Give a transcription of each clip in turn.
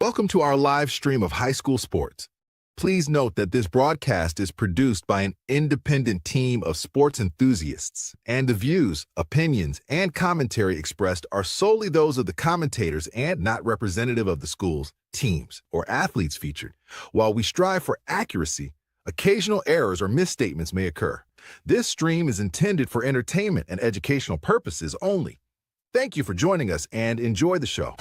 Welcome to our live stream of high school sports. Please note that this broadcast is produced by an independent team of sports enthusiasts, and the views, opinions, and commentary expressed are solely those of the commentators and not representative of the schools, teams, or athletes featured. While we strive for accuracy, occasional errors or misstatements may occur. This stream is intended for entertainment and educational purposes only. Thank you for joining us and enjoy the show.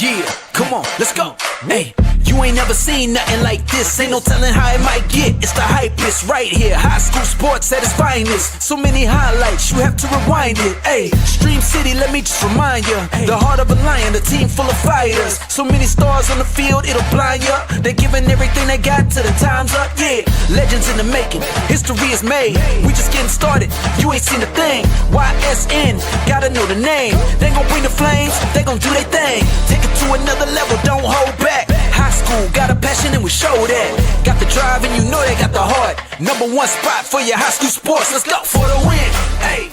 Yeah, come on, let's go. Hey, you ain't never seen nothing like this. Ain't no telling how it might get. It's the hypest right here. High school sports at its finest. So many highlights, you have to rewind it. Hey, Stream City, let me just remind you. The heart of a lion, a team full of fighters. So many stars on the field, it'll blind you. They're giving everything they got till the time's up. Yeah, legends in the making. History is made. We just getting started. You ain't seen a thing. YSN, gotta know the name. They gon' bring the flames. They gon' do their thing. Take it to another level, don't hold back. High school, got a passion and we show that. Got the drive and you know they got the heart. Number one spot for your high school sports. Let's go for the win. Hey.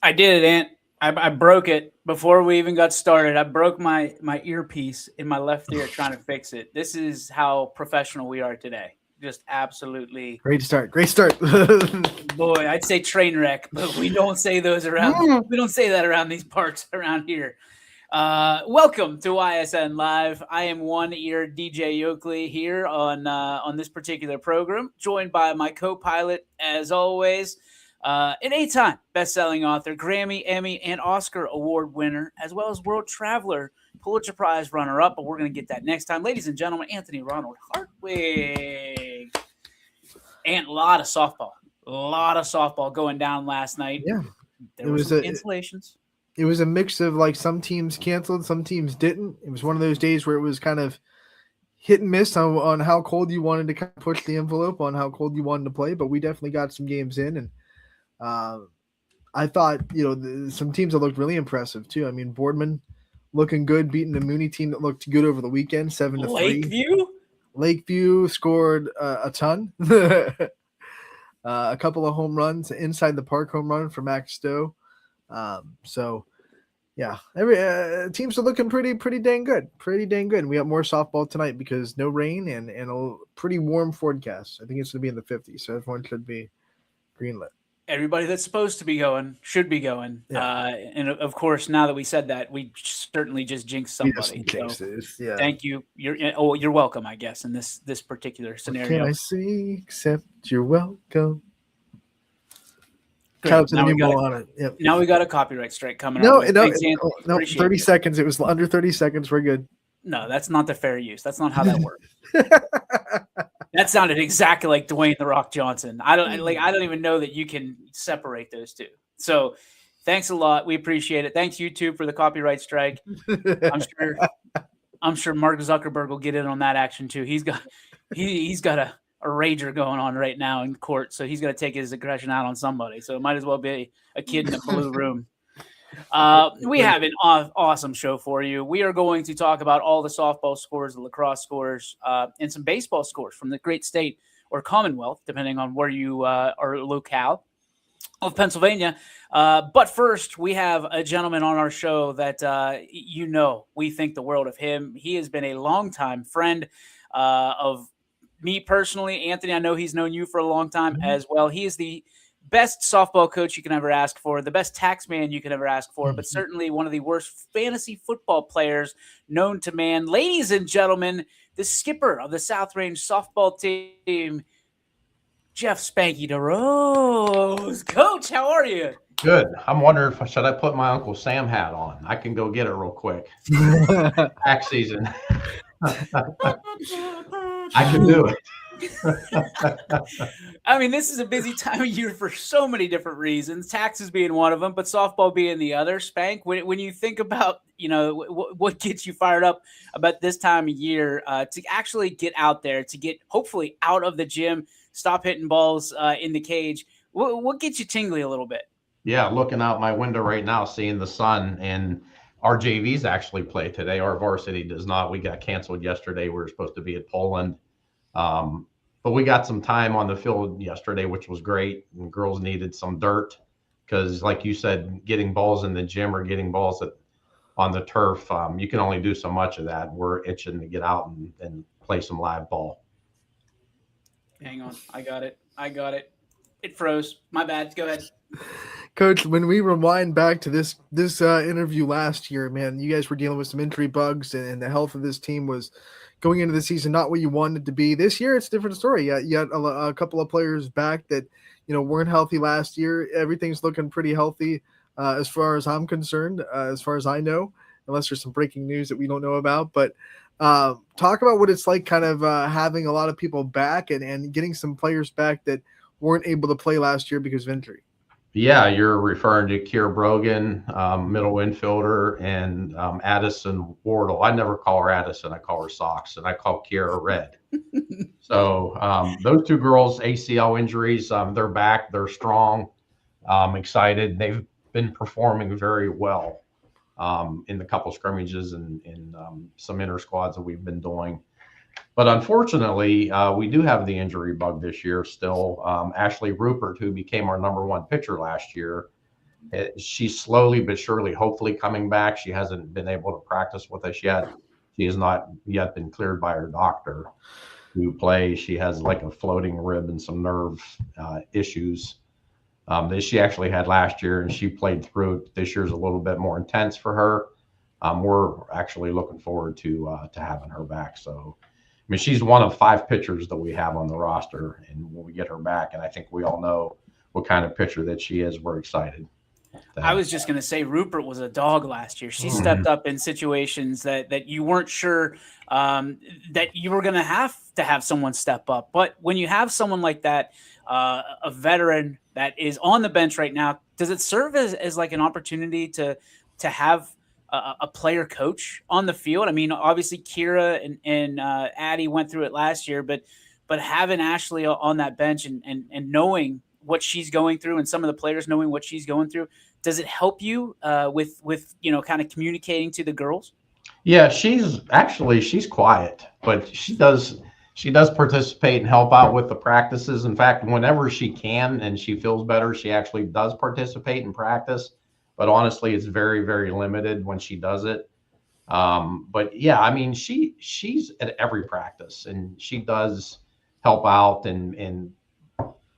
I did it, Ant. I broke it before we even got started. I broke my earpiece in my left ear trying to fix it. This is how professional we are today. Just absolutely. Great start. Great start. Boy, I'd say train wreck, but we don't say those around. We don't say that around these parts around here. Welcome to YSN Live. I am one ear DJ Oakley here on this particular program, joined by my co-pilot, as always, an 8-time best-selling author, Grammy, Emmy, and Oscar Award winner, as well as World Traveler, Pulitzer Prize runner-up, but we're going to get that next time. Ladies and gentlemen, Anthony Ronald Hartwig. And a lot of softball going down last night. Yeah. There was some cancellations. It was a mix of like some teams canceled, some teams didn't. It was one of those days where it was kind of hit and miss on how cold you wanted to kind of push the envelope on how cold you wanted to play. But we definitely got some games in, and I thought some teams that looked really impressive too. I mean, Boardman looking good, beating the Mooney team that looked good over the weekend, 7-3. Lakeview scored a ton, a couple of home runs, inside the park home run for Max Stowe. So yeah, every teams are looking pretty dang good. We got more softball tonight because no rain and a pretty warm forecast. I think it's going to be in the 50s, so everyone should be greenlit. Everybody that's supposed to be going should be going. Yeah. And of course, now that we said that, we certainly just jinxed somebody. Yeah. Thank you. You're welcome, I guess, in this particular scenario. What can I say except you're welcome? Now we got a copyright strike coming up. No, 30 seconds. It was under 30 seconds. We're good. No, that's not the fair use. That's not how that works. That sounded exactly like Dwayne "The Rock" Johnson. I don't even know that you can separate those two. So, thanks a lot. We appreciate it. Thanks YouTube for the copyright strike. I'm sure Mark Zuckerberg will get in on that action too. He's got a rager going on right now in court, so he's going to take his aggression out on somebody. So it might as well be a kid in a blue room. We have an awesome show for you. We are going to talk about all the softball scores, the lacrosse scores, and some baseball scores from the great state or Commonwealth, depending on where you are locale of Pennsylvania. But first, we have a gentleman on our show that we think the world of him. He has been a longtime friend of me personally. Anthony, I know he's known you for a long time as well. He is the best softball coach you can ever ask for, the best tax man you can ever ask for, but certainly one of the worst fantasy football players known to man. Ladies and gentlemen, the skipper of the South Range softball team, Jeff Spanky DeRose. Coach, how are you? Good. I'm wondering should I put my Uncle Sam hat on? I can go get it real quick. Tax season. I can do it. I mean, this is a busy time of year for so many different reasons, taxes being one of them, but softball being the other. Spank, when you think about, what gets you fired up about this time of year to actually get out there, to get hopefully out of the gym, stop hitting balls in the cage, what gets you tingly a little bit? Yeah, looking out my window right now, seeing the sun, and our JVs actually play today. Our varsity does not. We got canceled yesterday. We were supposed to be at Poland. But we got some time on the field yesterday, which was great. And girls needed some dirt because, like you said, getting balls in the gym or getting balls on the turf, you can only do so much of that. We're itching to get out and play some live ball. Hang on. I got it. It froze. My bad. Go ahead. Coach, when we rewind back to this interview last year, man, you guys were dealing with some injury bugs, and the health of this team was going into the season not what you wanted it to be. This year, it's a different story. You got a couple of players back that weren't healthy last year. Everything's looking pretty healthy as far as I'm concerned, as far as I know, unless there's some breaking news that we don't know about. But talk about what it's like kind of having a lot of people back and getting some players back that weren't able to play last year because of injury. Yeah, you're referring to Kiera Brogan, middle infielder, and Addison Wardle. I never call her Addison. I call her Socks, and I call Kiera Red. So those two girls, ACL injuries, they're back. They're strong. Excited. They've been performing very well in the couple scrimmages and some inter squads that we've been doing. But unfortunately, we do have the injury bug this year still. Ashley Rupert, who became our #1 pitcher last year, she's slowly but surely, hopefully coming back. She hasn't been able to practice with us yet. She has not yet been cleared by her doctor to play. She has like a floating rib and some nerve issues that she actually had last year, and she played through it. This year's a little bit more intense for her. We're actually looking forward to having her back. So, I mean, she's one of 5 pitchers that we have on the roster, and when we get her back, and I think we all know what kind of pitcher that she is, we're excited. I was just going to say Rupert was a dog last year. She stepped up in situations that you weren't sure that you were going to have someone step up. But when you have someone like that, a veteran that is on the bench right now, does it serve as like an opportunity to have a player coach on the field? I mean, obviously Kiera and Addie went through it last year, but having Ashley on that bench and knowing what she's going through and some of the players knowing what she's going through, does it help you with kind of communicating to the girls? Yeah, she's quiet, but she does participate and help out with the practices. In fact, whenever she can and she feels better, she actually does participate in practice. But honestly, it's very, very limited when she does it. But yeah, I mean, she's at every practice, and she does help out, and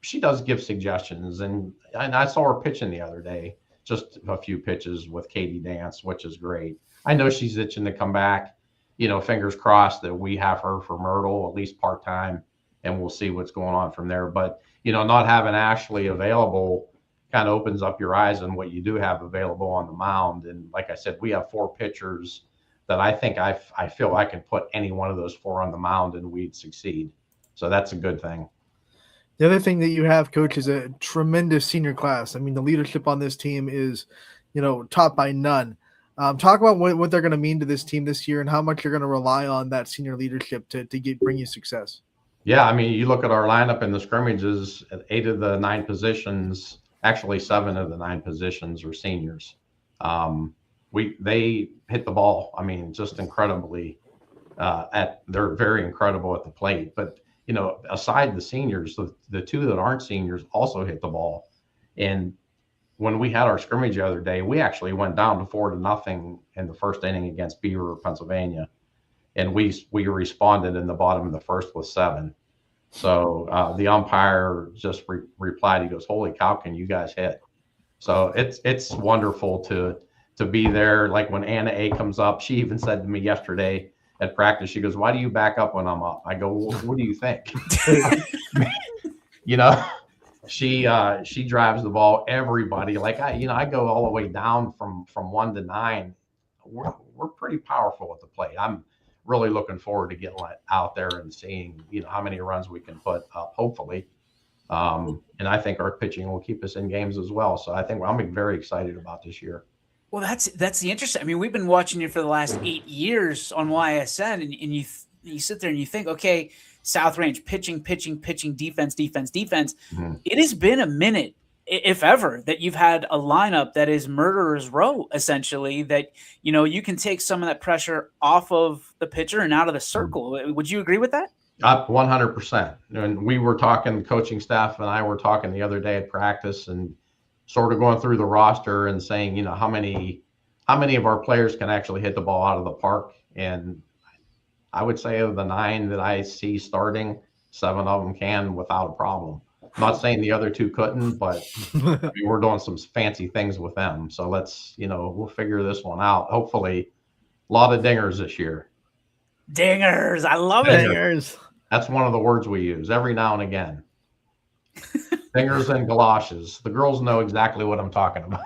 she does give suggestions. And I saw her pitching the other day, just a few pitches with Katie Dance, which is great. I know she's itching to come back. Fingers crossed that we have her for Myrtle, at least part-time, and we'll see what's going on from there. But, not having Ashley available kind of opens up your eyes on what you do have available on the mound. And like I said, we have 4 pitchers that I think I feel I can put any one of those 4 on the mound and we'd succeed. So that's a good thing. The other thing that you have, Coach, is a tremendous senior class. I mean, the leadership on this team is, top by none. Talk about what they're going to mean to this team this year and how much you're going to rely on that senior leadership to bring you success. Yeah, I mean, you look at our lineup in the scrimmages, 8 of the 9 positions, actually 7 of the 9 positions are seniors. They hit the ball. I mean, just incredibly. They're very incredible at the plate. But aside the seniors, the 2 that aren't seniors also hit the ball. And when we had our scrimmage the other day, we actually went down to 4-0 in the first inning against Beaver, Pennsylvania, and we responded in the bottom of the first with 7. So the umpire just replied. He goes, "Holy cow, can you guys hit?" So it's wonderful to be there. Like when Anna A comes up, she even said to me yesterday at practice, she goes, "Why do you back up when I'm up?" I go, "Well, what do you think?" She drives the ball. Everybody, like I go all the way down from 1 to 9. We're pretty powerful at the plate. I'm really looking forward to getting out there and seeing, how many runs we can put up, hopefully. And I think our pitching will keep us in games as well. So I think I'm very excited about this year. Well, that's the interesting. I mean, we've been watching you for the last 8 years on YSN, and you sit there and you think, okay, South Range pitching, defense. Mm-hmm. It has been a minute, if ever, that you've had a lineup that is murderer's row, essentially, that, you can take some of that pressure off of the pitcher and out of the circle. Would you agree with that? 100%. And we were talking, coaching staff and I were talking the other day at practice and sort of going through the roster and saying, how many of our players can actually hit the ball out of the park. And I would say of the 9 that I see starting, 7 of them can without a problem. I'm not saying the other 2 couldn't, but we're doing some fancy things with them. So let's, we'll figure this one out. Hopefully a lot of dingers this year. Dingers. I love it. Dingers. That's one of the words we use every now and again. Dingers and galoshes. The girls know exactly what I'm talking about.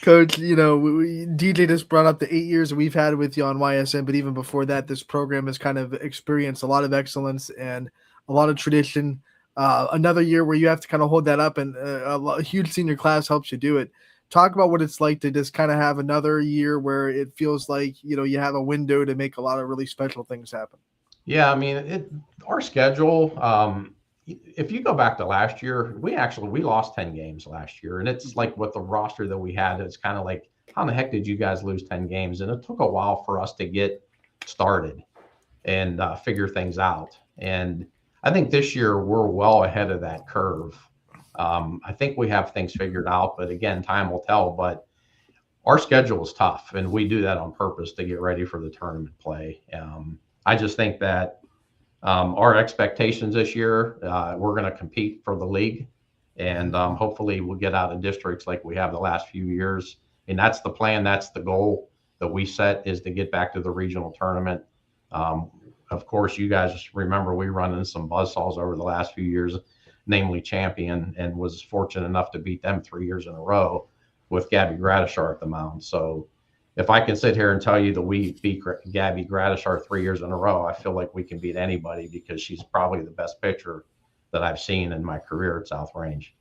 Coach, DJ just brought up the 8 years that we've had with you on YSN, but even before that, this program has kind of experienced a lot of excellence and a lot of tradition. Another year where you have to kind of hold that up, and a huge senior class helps you do it. Talk about what it's like to just kind of have another year where it feels like, you have a window to make a lot of really special things happen. Yeah, I mean, our schedule, if you go back to last year, we lost 10 games last year. And it's like with the roster that we had, it's kind of like, how the heck did you guys lose 10 games? And it took a while for us to get started and figure things out. And I think this year we're well ahead of that curve. I think we have things figured out, but again, time will tell. But our schedule is tough, and we do that on purpose to get ready for the tournament play. I just think that our expectations this year, we're going to compete for the league, and hopefully we'll get out of districts like we have the last few years. And that's the plan. That's the goal that we set, is to get back to the regional tournament. Of course, you guys remember we run in some buzzsaws over the last few years, namely Champion, and was fortunate enough to beat them 3 years in a row with Gabby Gradishar at the mound. So if I can sit here and tell you that we beat Gabby Gradishar 3 years in a row, I feel like we can beat anybody, because she's probably the best pitcher that I've seen in my career at South Range.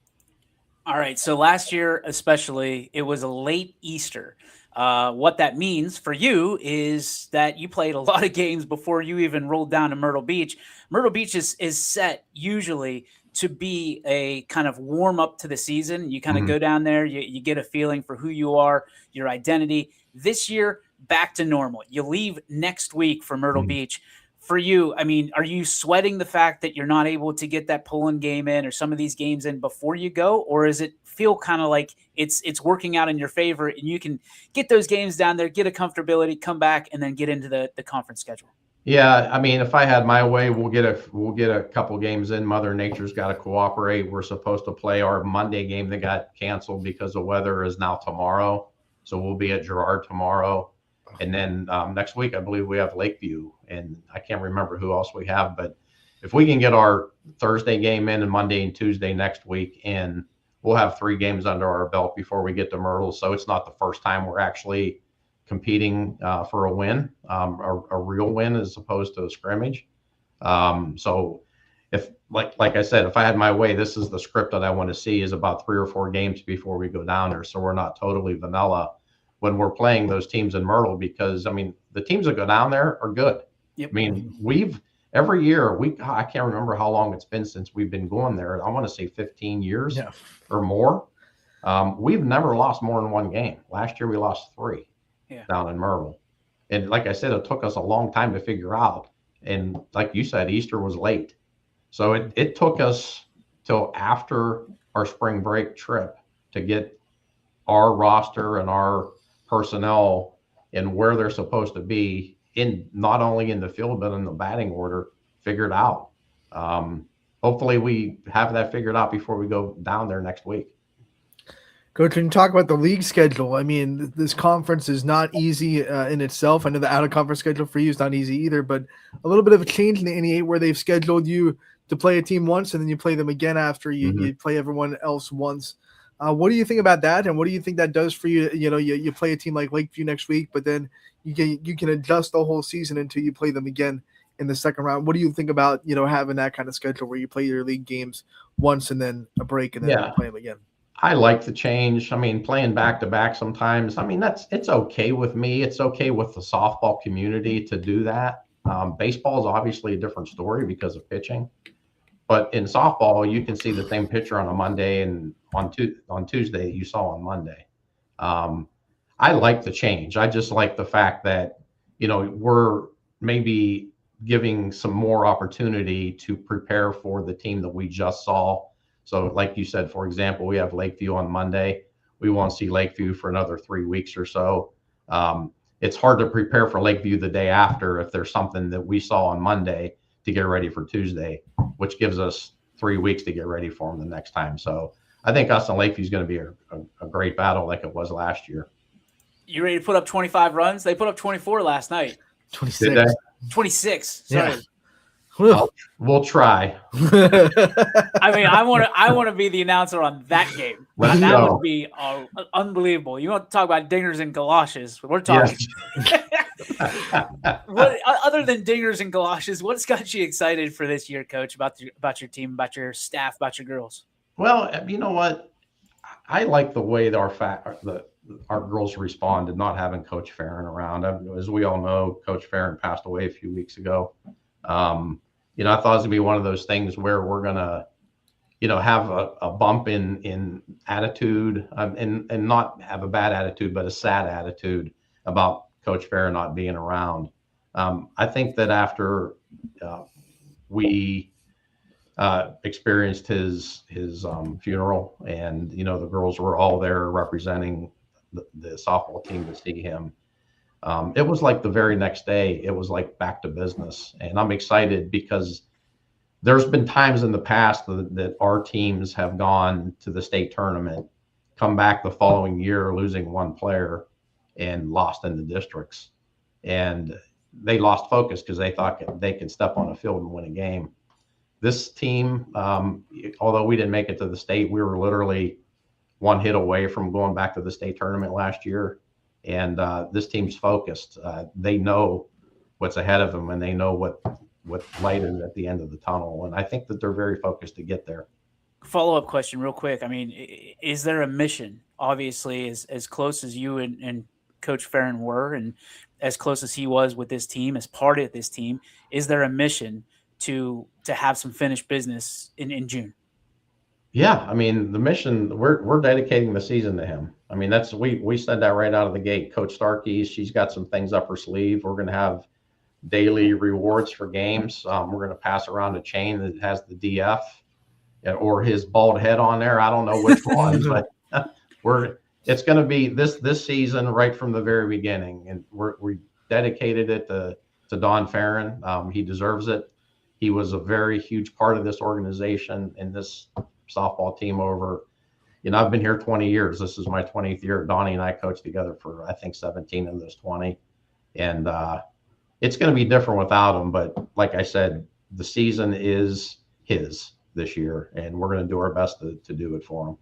All right. So last year, especially, it was a late Easter. What that means for you is that you played a lot of games before you even rolled down to Myrtle Beach. Myrtle Beach is set usually to be a kind of warm up to the season. You kind of go down there, you get a feeling for who you are, your identity. This year, back to normal. You leave next week for Myrtle Beach. For you, I mean, are you sweating the fact that you're not able to get that pull-in game in or some of these games in before you go? Or does it feel kind of like it's working out in your favor and you can get those games down there, get a comfortability, come back, and then get into the conference schedule? Yeah, I mean, if I had my way, we'll get a couple games in. Mother Nature's got to cooperate. We're supposed to play our Monday game that got canceled because of weather is now tomorrow. So we'll be at Girard tomorrow. And then next week, I believe we have Lakeview, and I can't remember who else we have. But if we can get our Thursday game in and Monday and Tuesday next week in, we'll have 3 games under our belt before we get to Myrtle. So it's not the first time we're actually competing for a win, a real win as opposed to a scrimmage. So if, like I said, if I had my way, this is the script that I want to see, is about 3 or 4 games before we go down there. So we're not totally vanilla when we're playing those teams in Myrtle, because I mean, the teams that go down there are good. Yep. I mean, every year I can't remember how long it's been since we've been going there. I want to say 15 years or more. We've never lost more than 1 game. Last year we lost 3 down in Myrtle. And like I said, it took us a long time to figure out. And like you said, Easter was late. So it took us till after our spring break trip to get our roster and our personnel and where they're supposed to be, in not only in the field but in the batting order, figured out. Hopefully we have that figured out before we go down there next week. Coach, when you talk about the league schedule, I mean, this conference is not easy in itself. I know the out-of-conference schedule for you is not easy either, but a little bit of a change in the NE8 where they've scheduled you to play a team once and then you play them again after you play everyone else once. What do you think about that, and what do you think that does for you? You know, you play a team like Lakeview next week, but then you can adjust the whole season until you play them again in the second round. What do you think about, you know, having that kind of schedule where you play your league games once and then a break and then play them again? I like the change. I mean, playing back to back sometimes, I mean, it's okay with me. It's okay with the softball community to do that. Baseball is obviously a different story because of pitching. But in softball, you can see the same pitcher on a Monday and on Tuesday you saw on Monday. I like the change. I just like the fact that, you know, we're maybe giving some more opportunity to prepare for the team that we just saw. So like you said, for example, we have Lakeview on Monday. We won't see Lakeview for another 3 weeks or so. It's hard to prepare for Lakeview the day after if there's something that we saw on Monday to get ready for Tuesday, which gives us 3 weeks to get ready for them the next time. So I think us and Lakeview is going to be a great battle like it was last year. You ready to put up 25 runs? They put up 24 last night. 26. 26. Sorry. Yeah. We'll try. I mean, I want to be the announcer on that game. Let's that go. would be unbelievable. You want to talk about dingers and galoshes? We're talking. What other than dingers and galoshes? What's got you excited for this year, Coach? About your team, about your staff, about your girls? Well, you know what? I like the way that our girls respond to not having Coach Farron around. As we all know, Coach Farron passed away a few weeks ago. You know, I thought it was gonna be one of those things where we're gonna, you know, have a bump in attitude, and not have a bad attitude, but a sad attitude about Coach Farron not being around. I think that after we experienced his funeral, and you know, the girls were all there representing the softball team to see him. It was like the very next day, it was like back to business. And I'm excited because there's been times in the past that our teams have gone to the state tournament, come back the following year losing one player and lost in the districts. And they lost focus because they thought they could step on a field and win a game. This team, although we didn't make it to the state, we were literally one hit away from going back to the state tournament last year. And this team's focused. They know what's ahead of them, and they know what light is at the end of the tunnel. And I think that they're very focused to get there. Follow-up question real quick. I mean, is there a mission? Obviously, as close as you and Coach Farron were, and as close as he was with this team, as part of this team, is there a mission to have some finished business in June? Yeah, I mean, the mission, we're dedicating the season to him. I mean, that's we said that right out of the gate. Coach Starkey, she's got some things up her sleeve. We're going to have daily rewards for games. We're going to pass around a chain that has the DF or his bald head on there. I don't know which one, but it's going to be this season right from the very beginning, and we dedicated it to Don Farron. He deserves it. He was a very huge part of this organization and this softball team over, you know, I've been here 20 years. This is my 20th year. Donnie and I coached together for, I think, 17 of those 20. And it's going to be different without him. But like I said, the season is his this year, and we're going to do our best to do it for him.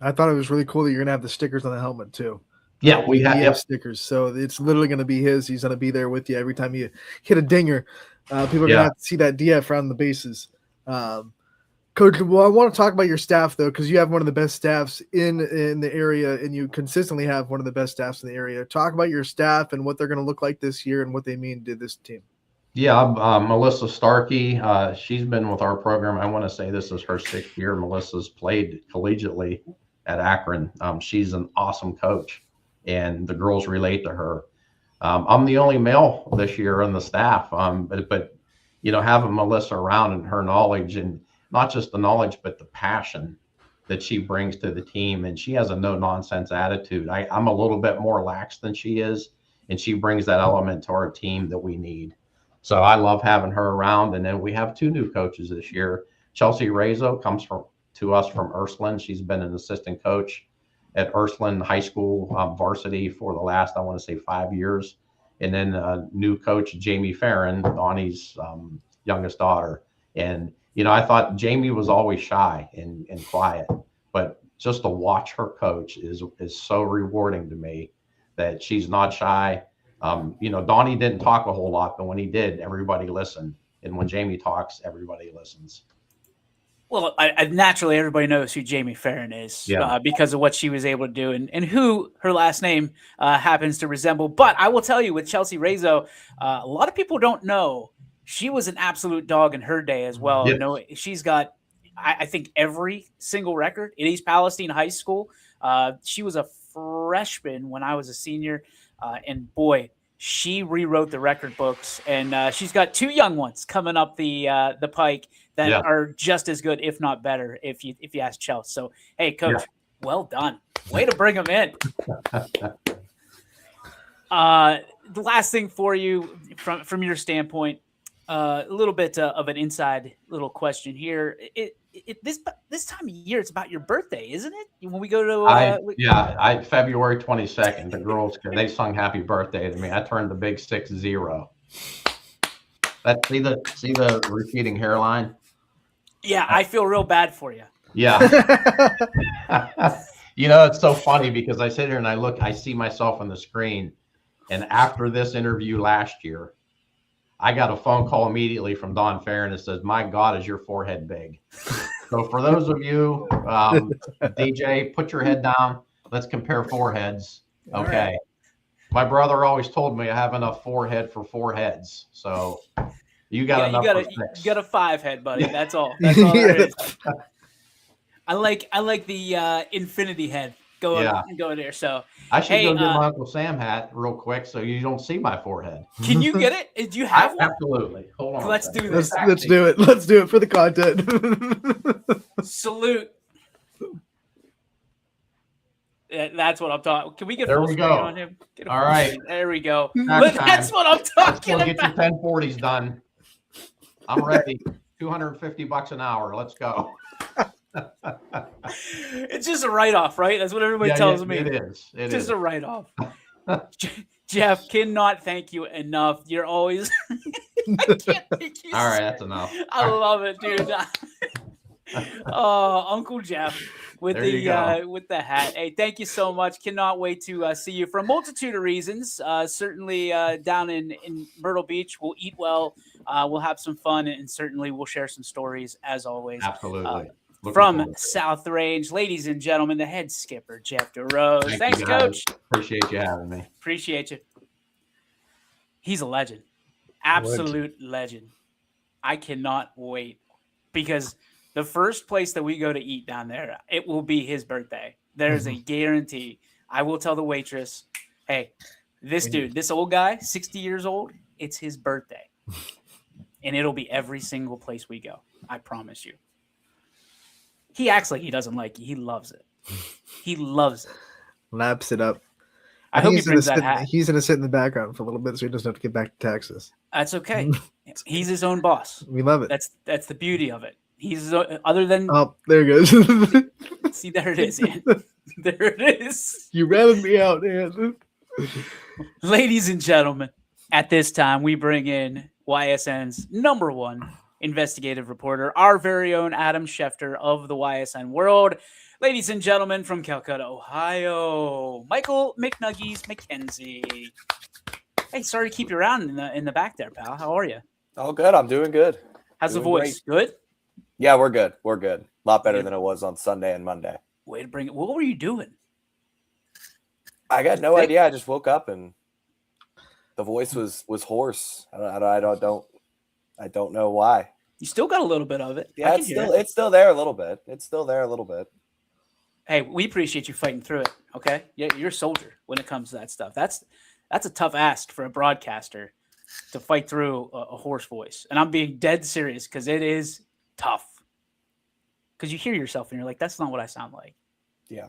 I thought it was really cool that you're going to have the stickers on the helmet too. Yeah, we have stickers. So it's literally going to be his. He's going to be there with you every time you hit a dinger. People are going to have to see that DF around the bases. Coach, well, I want to talk about your staff, though, because you have one of the best staffs in the area, and you consistently have one of the best staffs in the area. Talk about your staff and what they're going to look like this year and what they mean to this team. Yeah, Melissa Starkey, she's been with our program. I want to say this is her 6th year. Melissa's played collegiately at Akron. She's an awesome coach, and the girls relate to her. I'm the only male this year on the staff, but you know, having Melissa around and her knowledge, and not just the knowledge, but the passion that she brings to the team. And she has a no-nonsense attitude. I'm a little bit more lax than she is, and she brings that element to our team that we need. So I love having her around. And then we have 2 new coaches this year. Chelsea Razo comes to us from Ursuline. She's been an assistant coach at Ursuline High School varsity for the last, I want to say, 5 years. And then new coach, Jamie Farron, Donnie's youngest daughter. And, you know, I thought Jamie was always shy and quiet, but just to watch her coach is so rewarding to me that she's not shy. Donnie didn't talk a whole lot, but when he did, everybody listened. And when Jamie talks, everybody listens. Well, I naturally everybody knows who Jamie Farron is because of what she was able to do and who her last name happens to resemble. But I will tell you, with Chelsea Razzo, a lot of people don't know she was an absolute dog in her day as well. Yes. She's got, I think, every single record in East Palestine High School. She was a freshman when I was a senior, and boy, she rewrote the record books. And she's got 2 young ones coming up the pike that are just as good, if not better, if you ask Chelsea. So, hey, Coach, well done. Way to bring them in. The last thing for you from your standpoint, a little bit of an inside little question here. This time of year, it's about your birthday, isn't it? When we go to February 22nd, the girls, they sung happy birthday to me. I turned the big 6-0. See the receding hairline? Yeah, I feel real bad for you. Yeah. It's so funny because I sit here and I see myself on the screen. And after this interview last year, I got a phone call immediately from Don Farron that says, "My God, is your forehead big?" So for those of you, DJ, put your head down. Let's compare foreheads. Okay. Right. My brother always told me I have enough forehead for 4 heads. So you got enough for 6. You got a 5 head, buddy. That's all. That's all there is. I like the infinity head going there. So I should go get my Uncle Sam hat real quick so you don't see my forehead. Can you get it? Do you have one? Absolutely. Hold on. Let's do this. Let's do it. Let's do it for the content. Salute. That's what I'm talking. Can we get full screen on him? All right. There we go. That's what I'm talking about. Get your 1040s done. I'm ready. $250 an hour. Let's go. It's just a write-off, right? That's what everybody tells me. It is. It's just a write-off. Jeff, cannot thank you enough. You're always I can't thank you. All right, that's enough. I love it, dude. Oh, Uncle Jeff with the hat. Hey, thank you so much. Cannot wait to see you for a multitude of reasons. Certainly down in Myrtle Beach, we'll eat well. We'll have some fun, and certainly we'll share some stories as always. Absolutely. From South Range, ladies and gentlemen, the head skipper, Jeff DeRose. Thanks, Coach. Appreciate you having me. Appreciate you. He's a legend. Absolute legend. I cannot wait because the first place that we go to eat down there, it will be his birthday. There's a guarantee. I will tell the waitress, hey, this old guy, 60 years old, it's his birthday. And it'll be every single place we go. I promise you. He acts like he doesn't like you. He loves it. He loves it. Laps it up. I hope he brings that hat. He's going to sit in the background for a little bit so he doesn't have to get back to Texas. That's okay. He's his own boss. We love it. That's the beauty of it. He's other than. Oh, there he goes. See, there it is, Ian. There it is. You ratted me out, Ian. Ladies and gentlemen, at this time, we bring in YSN's #1 investigative reporter, our very own Adam Schefter of the YSN World. Ladies and gentlemen, from Calcutta, Ohio, Michael McNuggies McKenzie. Hey, sorry to keep you around in the back there, pal. How are you? Oh, good. I'm doing good. How's the voice? Great. Good? Yeah, we're good. We're good. A lot better than it was on Sunday and Monday. Way to bring it. What were you doing? I got no idea. I just woke up and the voice was hoarse. I don't know why. You still got a little bit of it. Yeah, it's still there a little bit. It's still there a little bit. Hey, we appreciate you fighting through it. Okay, you're a soldier when it comes to that stuff. That's a tough ask for a broadcaster to fight through a hoarse voice. And I'm being dead serious because it is tough. Because you hear yourself and you're like, that's not what I sound like. Yeah.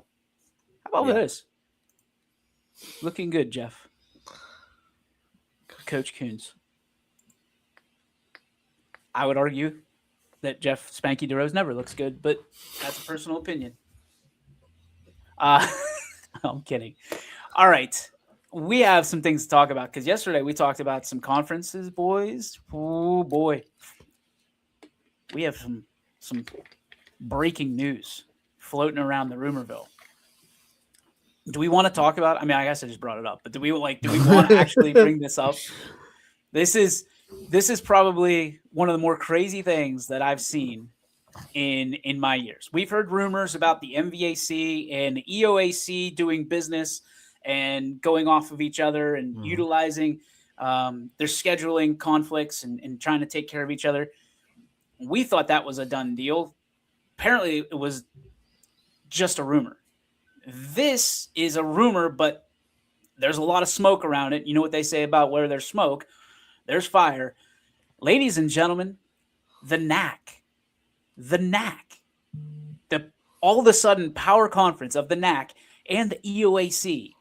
How about this? Looking good, Jeff. Coach Coons. I would argue that Jeff Spanky DeRose never looks good, but that's a personal opinion. I'm kidding. All right. We have some things to talk about because yesterday we talked about some conferences, boys. Oh, boy. We have some breaking news floating around the Rumorville. Do we want to talk about it? I mean, I guess I just brought it up, but do we want to actually bring this up? This is probably one of the more crazy things that I've seen in my years. We've heard rumors about the MVAC and the EOAC doing business and going off of each other and utilizing their scheduling conflicts and trying to take care of each other. We thought that was a done deal. Apparently, it was just a rumor. This is a rumor, but there's a lot of smoke around it. You know what they say about where there's smoke, there's fire. Ladies and gentlemen, the NAC, the all of a sudden power conference of the NAC and the EOAC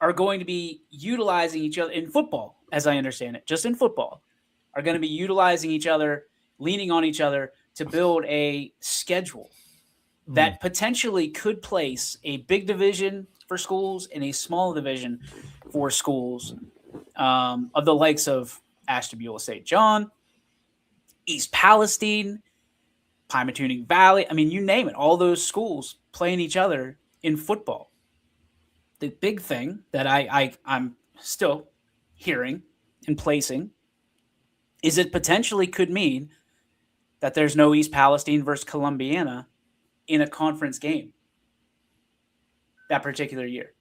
are going to be utilizing each other in football, as I understand it, just in football, are going to be utilizing each other, leaning on each other to build a schedule that potentially could place a big division for schools and a small division for schools of the likes of Ashtabula St. John, East Palestine, Pymatuning Valley. I mean, you name it. All those schools playing each other in football. The big thing that I'm still hearing and placing is it potentially could mean that there's no East Palestine versus Columbiana in a conference game that particular year,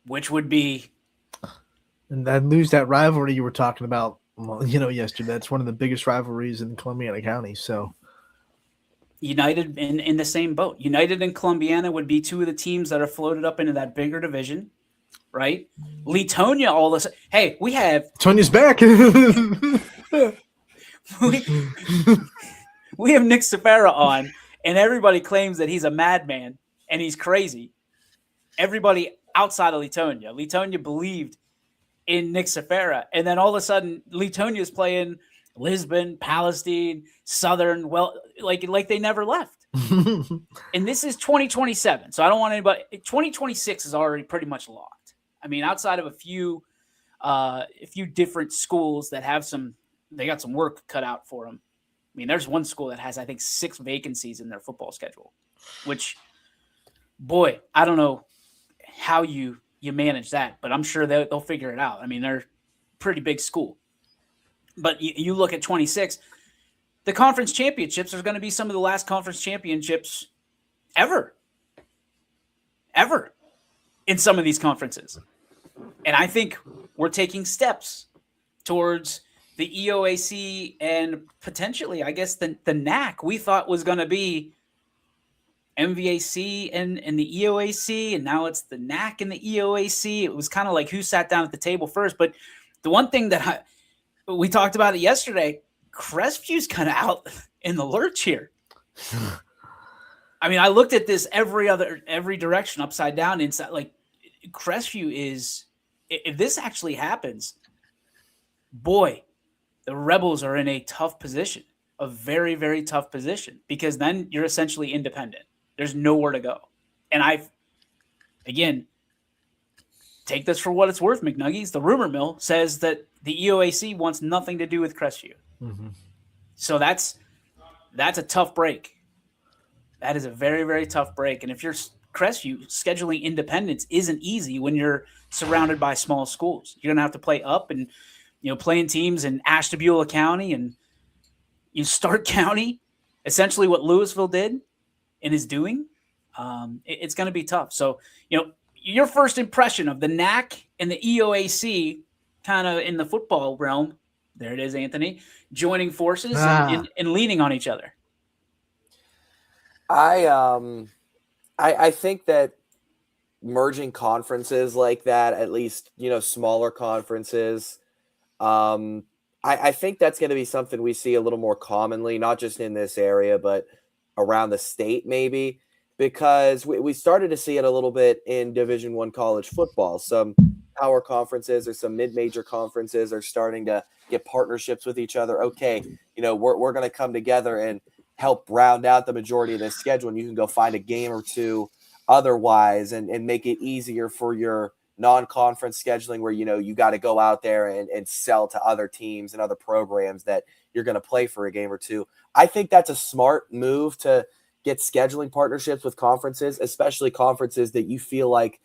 which would be. And I'd lose that rivalry you were talking about, yesterday. That's one of the biggest rivalries in Columbiana County. So United in the same boat. United and Columbiana would be two of the teams that are floated up into that bigger division, right? Leetonia, all this. Hey, we have Tonya's back. we have Nick Safara on, and everybody claims that he's a madman and he's crazy. Everybody outside of Leetonia believed in Nick Safara, and then all of a sudden Leetonia is playing Lisbon, Palestine, Southern, like they never left. And this is 2027, so I don't want anybody. 2026 is already pretty much locked. I mean, outside of a few different schools that have they got some work cut out for them. I mean, there's one school that has, I think, 6 vacancies in their football schedule, which, boy, I don't know how you manage that, but I'm sure they'll figure it out. I mean, they're a pretty big school. But you look at 26, the conference championships are going to be some of the last conference championships ever in some of these conferences. And I think we're taking steps towards the EOAC and potentially, I guess, the NAC we thought was going to be MVAC and the EOAC, and now it's the NAC and the EOAC. It was kind of like who sat down at the table first. But the one thing that we talked about it yesterday, Crestview's kind of out in the lurch here. I mean, I looked at this every direction, upside down, inside. Like, Crestview is, if this actually happens, boy, the Rebels are in a tough position, a very, very tough position, because then you're essentially independent. There's nowhere to go. And again, take this for what it's worth, McNuggies. The rumor mill says that the EOAC wants nothing to do with Crestview. Mm-hmm. So that's a tough break. That is a very, very tough break. And if you're Crestview, scheduling independence isn't easy when you're surrounded by small schools. You're going to have to play up and, playing teams in Ashtabula County and Stark County, essentially what Louisville did and is doing. It's going to be tough. So, your first impression of the NAC and the EOAC kind of in the football realm, there it is, Anthony, joining forces and leaning on each other. I think that merging conferences like that, at least, smaller conferences, I think that's going to be something we see a little more commonly, not just in this area, but around the state maybe, because we started to see it a little bit in Division I college football. Some power conferences or some mid-major conferences are starting to get partnerships with each other. Okay, we're going to come together and help round out the majority of this schedule, and you can go find a game or two otherwise and make it easier for your non-conference scheduling where, you got to go out there and sell to other teams and other programs that you're going to play for a game or two. I think that's a smart move to get scheduling partnerships with conferences, especially conferences that you feel like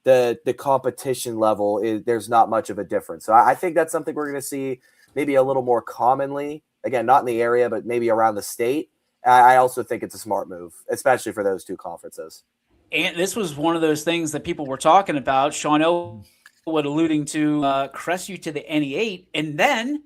the competition level is there's not much of a difference. So I think that's something we're going to see maybe a little more commonly. Again, not in the area, but maybe around the state. I also think it's a smart move, especially for those two conferences. And this was one of those things that people were talking about. Sean Elwood alluding to Crestview to the NE8, and then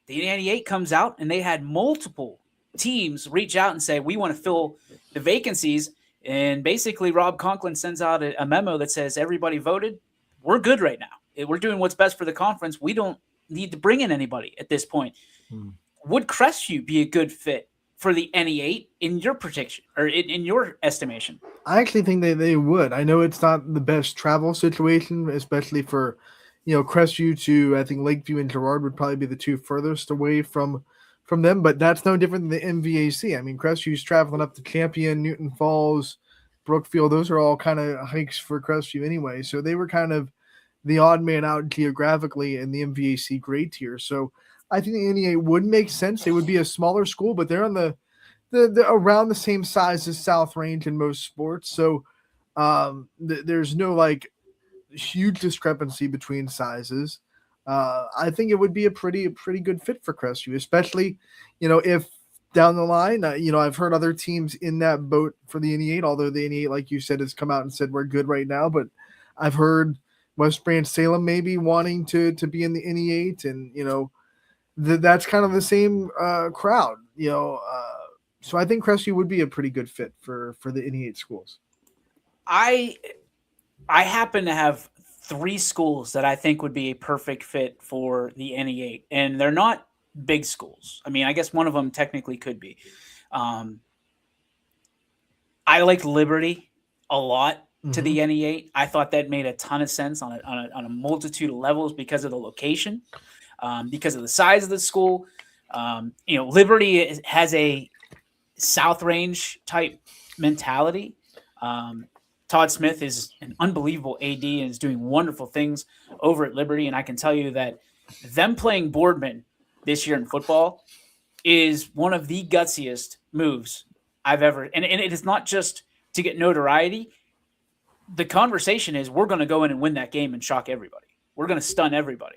the NE8 comes out, and they had multiple teams reach out and say, we want to fill the vacancies. And basically, Rob Conklin sends out a memo that says, everybody voted. We're good right now. We're doing what's best for the conference. We don't need to bring in anybody at this point. Would Crestview be a good fit for the NE8 in your prediction or in your estimation? I actually think they would. I know it's not the best travel situation, especially for, Crestview to, I think Lakeview and Girard would probably be the two furthest away from them, but that's no different than the MVAC. I mean, Crestview's traveling up to Champion, Newton Falls, Brookfield. Those are all kind of hikes for Crestview anyway. So they were kind of the odd man out geographically in the MVAC grade tier. So I think the NE8 would make sense. They would be a smaller school, but they're on the around the same size as South Range in most sports. So there's no like huge discrepancy between sizes. I think it would be a pretty good fit for Crestview, especially, if down the line, I've heard other teams in that boat for the NE8, although the NE8, like you said, has come out and said we're good right now. But I've heard West Branch Salem maybe wanting to be in the NE8, and, that's kind of the same crowd, so I think Crestview would be a pretty good fit for the NE8 schools. I happen to have 3 schools that I think would be a perfect fit for the NE8, and they're not big schools. I mean, I guess one of them technically could be. I like Liberty a lot to the NE8. I thought that made a ton of sense on a multitude of levels because of the location, because of the size of the school. Liberty has a South Range type mentality. Todd Smith is an unbelievable AD and is doing wonderful things over at Liberty. And I can tell you that them playing Boardman this year in football is one of the gutsiest moves I've ever. And it is not just to get notoriety. The conversation is we're going to go in and win that game and shock everybody. We're going to stun everybody.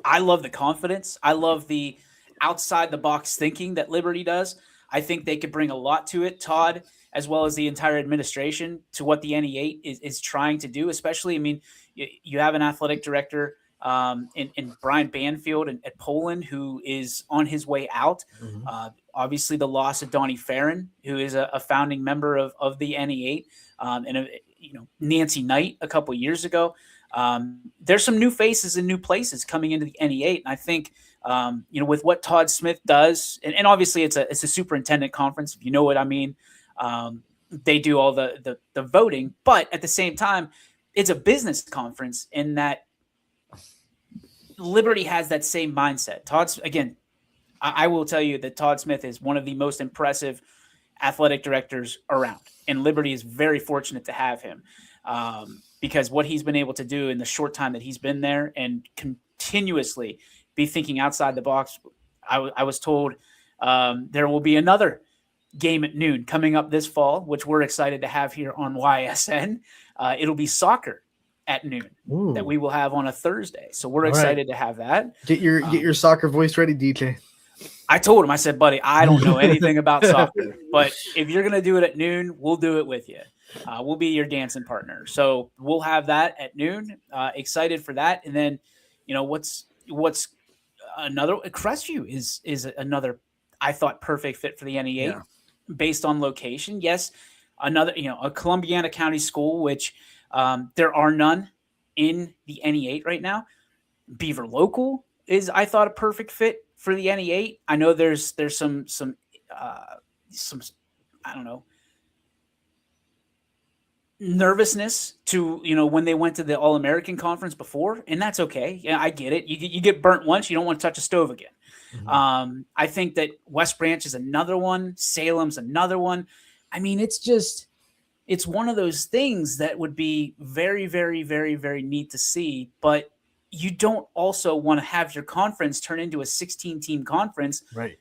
I love the confidence. I love the outside the box thinking that Liberty does. I think they could bring a lot to it. Todd, as well as the entire administration, to what the NE8 is trying to do, especially, I mean, you have an athletic director in Brian Banfield at Poland who is on his way out. Obviously, the loss of Donnie Farron, who is a founding member of the NE8, and Nancy Knight a couple years ago. There's some new faces and new places coming into the NE8, and I think with what Todd Smith does, and obviously it's a superintendent conference, if you know what I mean. They do all the voting, but at the same time, it's a business conference in that Liberty has that same mindset. I will tell you that Todd Smith is one of the most impressive athletic directors around, and Liberty is very fortunate to have him because what he's been able to do in the short time that he's been there and continuously be thinking outside the box. I was told there will be another game at noon coming up this fall, which we're excited to have here on YSN. It'll be soccer at noon that we will have on a Thursday. So we're excited to have that. Get your soccer voice ready, DJ. I told him, I said, buddy, I don't know anything about soccer, but if you're going to do it at noon, we'll do it with you. We'll be your dancing partner. So we'll have that at noon. Excited for that. And then, what's another Crestview is another, I thought, perfect fit for the NE8 based on location. Yes. Another, a Columbiana County school, which there are none in the NE8 right now. Beaver Local is, I thought, a perfect fit for the NE8. I know there's some I don't know, nervousness to when they went to the All-American Conference before, and that's okay. Yeah, I get it. You get burnt once, you don't want to touch a stove again. I think that West Branch is another one. Salem's another one. I mean, it's one of those things that would be very, very, very, very neat to see, but you don't also want to have your conference turn into a 16-team conference. Right.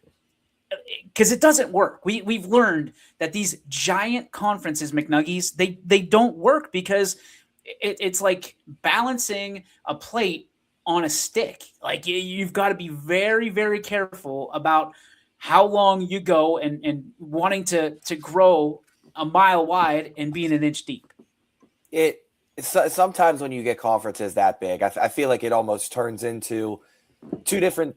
because it doesn't work. We've learned that these giant conferences, McNuggies, they don't work because it's like balancing a plate on a stick. Like you've got to be very, very careful about how long you go and wanting to grow a mile wide and being an inch deep. Sometimes when you get conferences that big, I feel like it almost turns into two different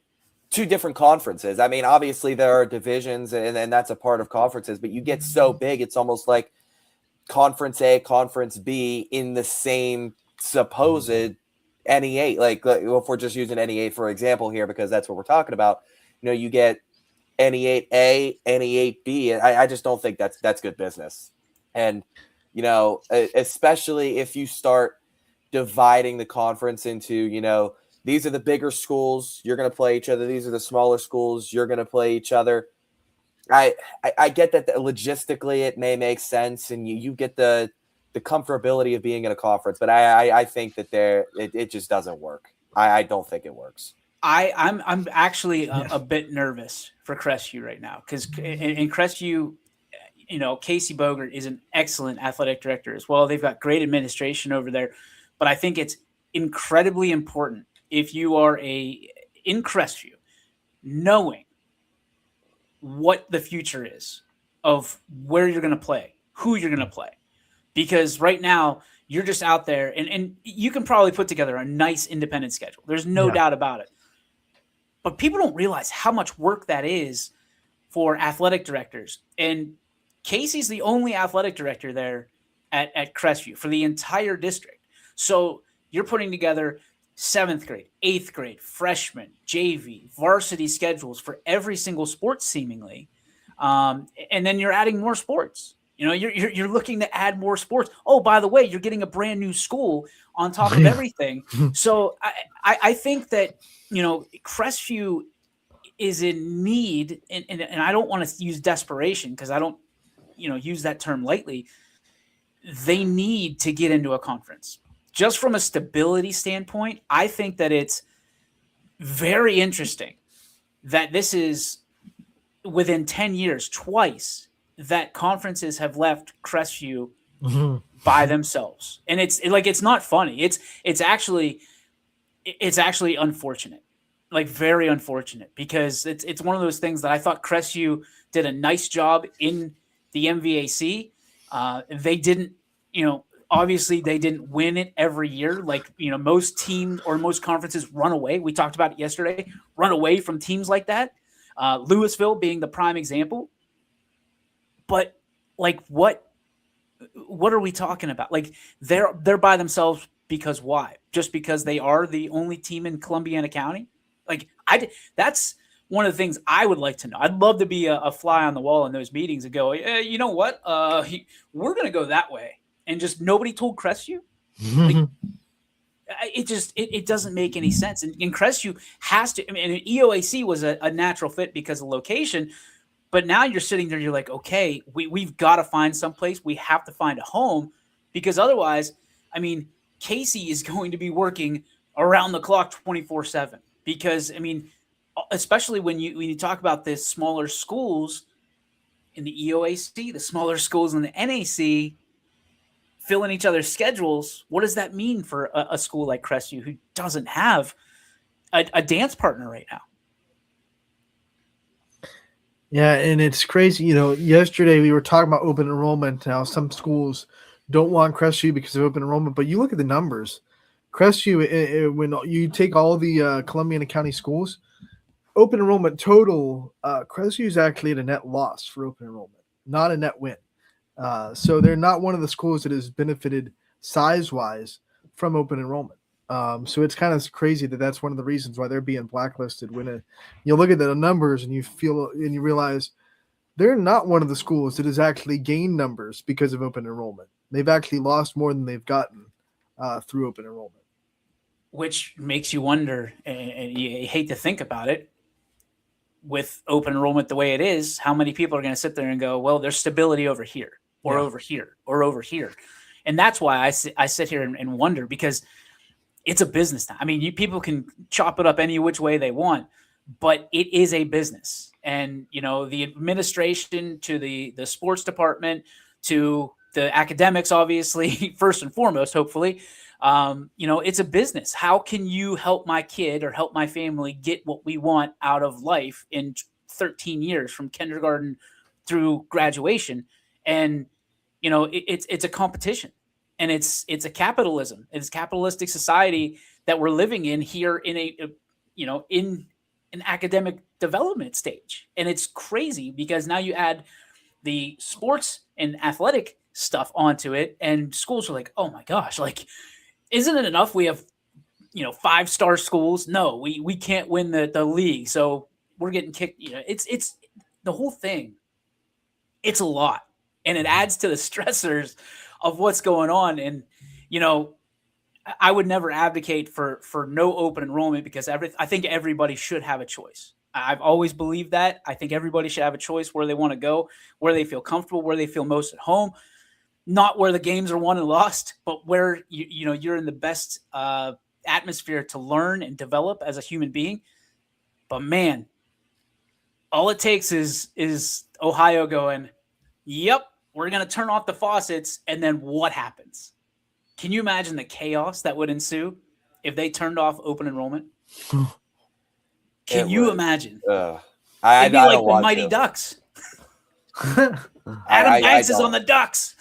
conferences. I mean, obviously there are divisions and that's a part of conferences, but you get so big, it's almost like Conference A, Conference B in the same supposed NE8. Like if we're just using NE8 for example here, because that's what we're talking about, you get NE8A, NE8B, and I just don't think that's good business. And especially if you start dividing the conference into, these are the bigger schools, you're going to play each other. These are the smaller schools, you're going to play each other. I get that logistically it may make sense, and you get the comfortability of being in a conference, but I think that it just doesn't work. I don't think it works. I'm actually a bit nervous for Crestview right now because in Crestview, Casey Bogert is an excellent athletic director as well. They've got great administration over there, but I think it's incredibly important if you are in Crestview, knowing what the future is of where you're going to play, who you're going to play, because right now you're just out there and you can probably put together a nice independent schedule. There's no doubt about it. But people don't realize how much work that is for athletic directors. And Casey's the only athletic director there at Crestview for the entire district. So you're putting together 7th grade, 8th grade, freshman, JV, varsity schedules for every single sport seemingly. And then you're adding more sports. You're looking to add more sports. Oh, by the way, you're getting a brand new school on top of everything. So I think that, Crestview is in need, and I don't want to use desperation because I don't, use that term lightly. They need to get into a conference. Just from a stability standpoint, I think that it's very interesting that this is within 10 years, twice that conferences have left Crestview by themselves. And it's not funny. It's actually unfortunate, like very unfortunate, because it's one of those things that I thought Crestview did a nice job in the MVAC. They didn't, obviously they didn't win it every year. Like, most teams or most conferences run away. We talked about it yesterday, run away from teams like that. Louisville being the prime example. But like, what are we talking about? Like they're by themselves because why? Just because they are the only team in Columbiana County? Like that's one of the things I would like to know. I'd love to be a fly on the wall in those meetings and go, you know what? We're going to go that way. And just nobody told Crestview. Like, it doesn't make any sense. And Crestview has to, and EOAC was a natural fit because of location. But now you're sitting there, you're like, okay, we've got to find someplace. We have to find a home because otherwise, Casey is going to be working around the clock 24/7 because, especially when you talk about the smaller schools in the EOAC, the smaller schools in the NAC filling each other's schedules. What does that mean for a school like Crestview who doesn't have a dance partner right now? Yeah, and it's crazy. Yesterday we were talking about open enrollment. Now some schools don't want Crestview because of open enrollment, but you look at the numbers. Crestview, when you take all the Columbiana County schools, open enrollment total, Crestview is actually at a net loss for open enrollment, not a net win. So they're not one of the schools that has benefited size-wise from open enrollment. So it's kind of crazy that that's one of the reasons why they're being blacklisted. When you look at the numbers and you realize they're not one of the schools that has actually gained numbers because of open enrollment. They've actually lost more than they've gotten through open enrollment. Which makes you wonder, and you hate to think about it, with open enrollment the way it is, how many people are going to sit there and go, well, there's stability over here or over here or over here. And that's why I sit here and wonder, because it's a business now. People can chop it up any which way they want, but it is a business. and the administration, to the sports department, to the academics, obviously, first and foremost, hopefully. It's a business. How can you help my kid or help my family get what we want out of life in 13 years from kindergarten through graduation? And it's a competition, and it's a capitalism. It's capitalistic society that we're living in here in in an academic development stage. And it's crazy because now you add the sports and athletic stuff onto it, and schools are like, oh my gosh, like, isn't it enough we have 5-star schools? No, we can't win the league, so we're getting kicked. It's the whole thing. It's a lot, and it adds to the stressors of what's going on. And I would never advocate for no open enrollment, because I think everybody should have a choice. I've always believed that. I think everybody should have a choice where they want to go, where they feel comfortable, where they feel most at home. Not where the games are won and lost, but where you're in the best atmosphere to learn and develop as a human being. But man, all it takes is Ohio going, yep, we're going to turn off the faucets, and then what happens? Can you imagine the chaos that would ensue if they turned off open enrollment? Can you imagine? It'd be like the Mighty Ducks. Adam Banks is on the Ducks.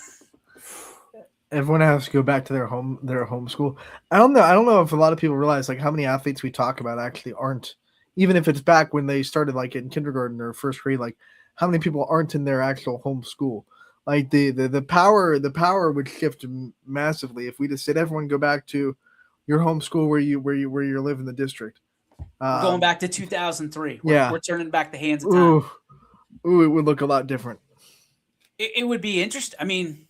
Everyone has to go back to their home school. I don't know if a lot of people realize like how many athletes we talk about actually aren't, even if it's back when they started like in kindergarten or first grade, like how many people aren't in their actual home school. Like the power would shift massively if we just said everyone go back to your home school where you live in the district. We're going back to 2003. We're turning back the hands of time. Ooh, it would look a lot different. It would be interesting. I mean,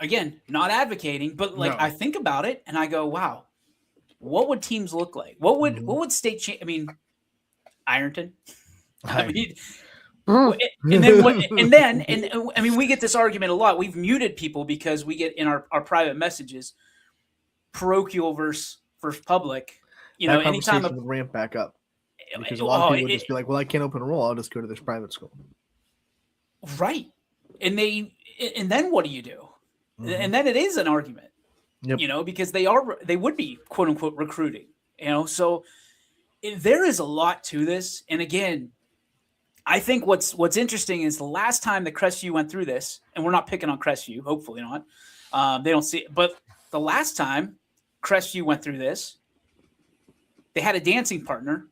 again, not advocating, but like, no. I think about it and I go, wow, what would teams look like? What would state Ironton? I mean, we get this argument a lot. We've muted people because we get in our private messages, parochial versus public. That anytime would ramp back up because a lot of people would just be like, well, I can't open enroll. I'll just go to this private school. Right. And then what do you do? Mm-hmm. And then it is an argument, because they would be quote unquote recruiting, so there is a lot to this. And again, I think what's interesting is the last time that Crestview went through this, and we're not picking on Crestview, hopefully not. They don't see it, but the last time Crestview went through this, they had a dancing partner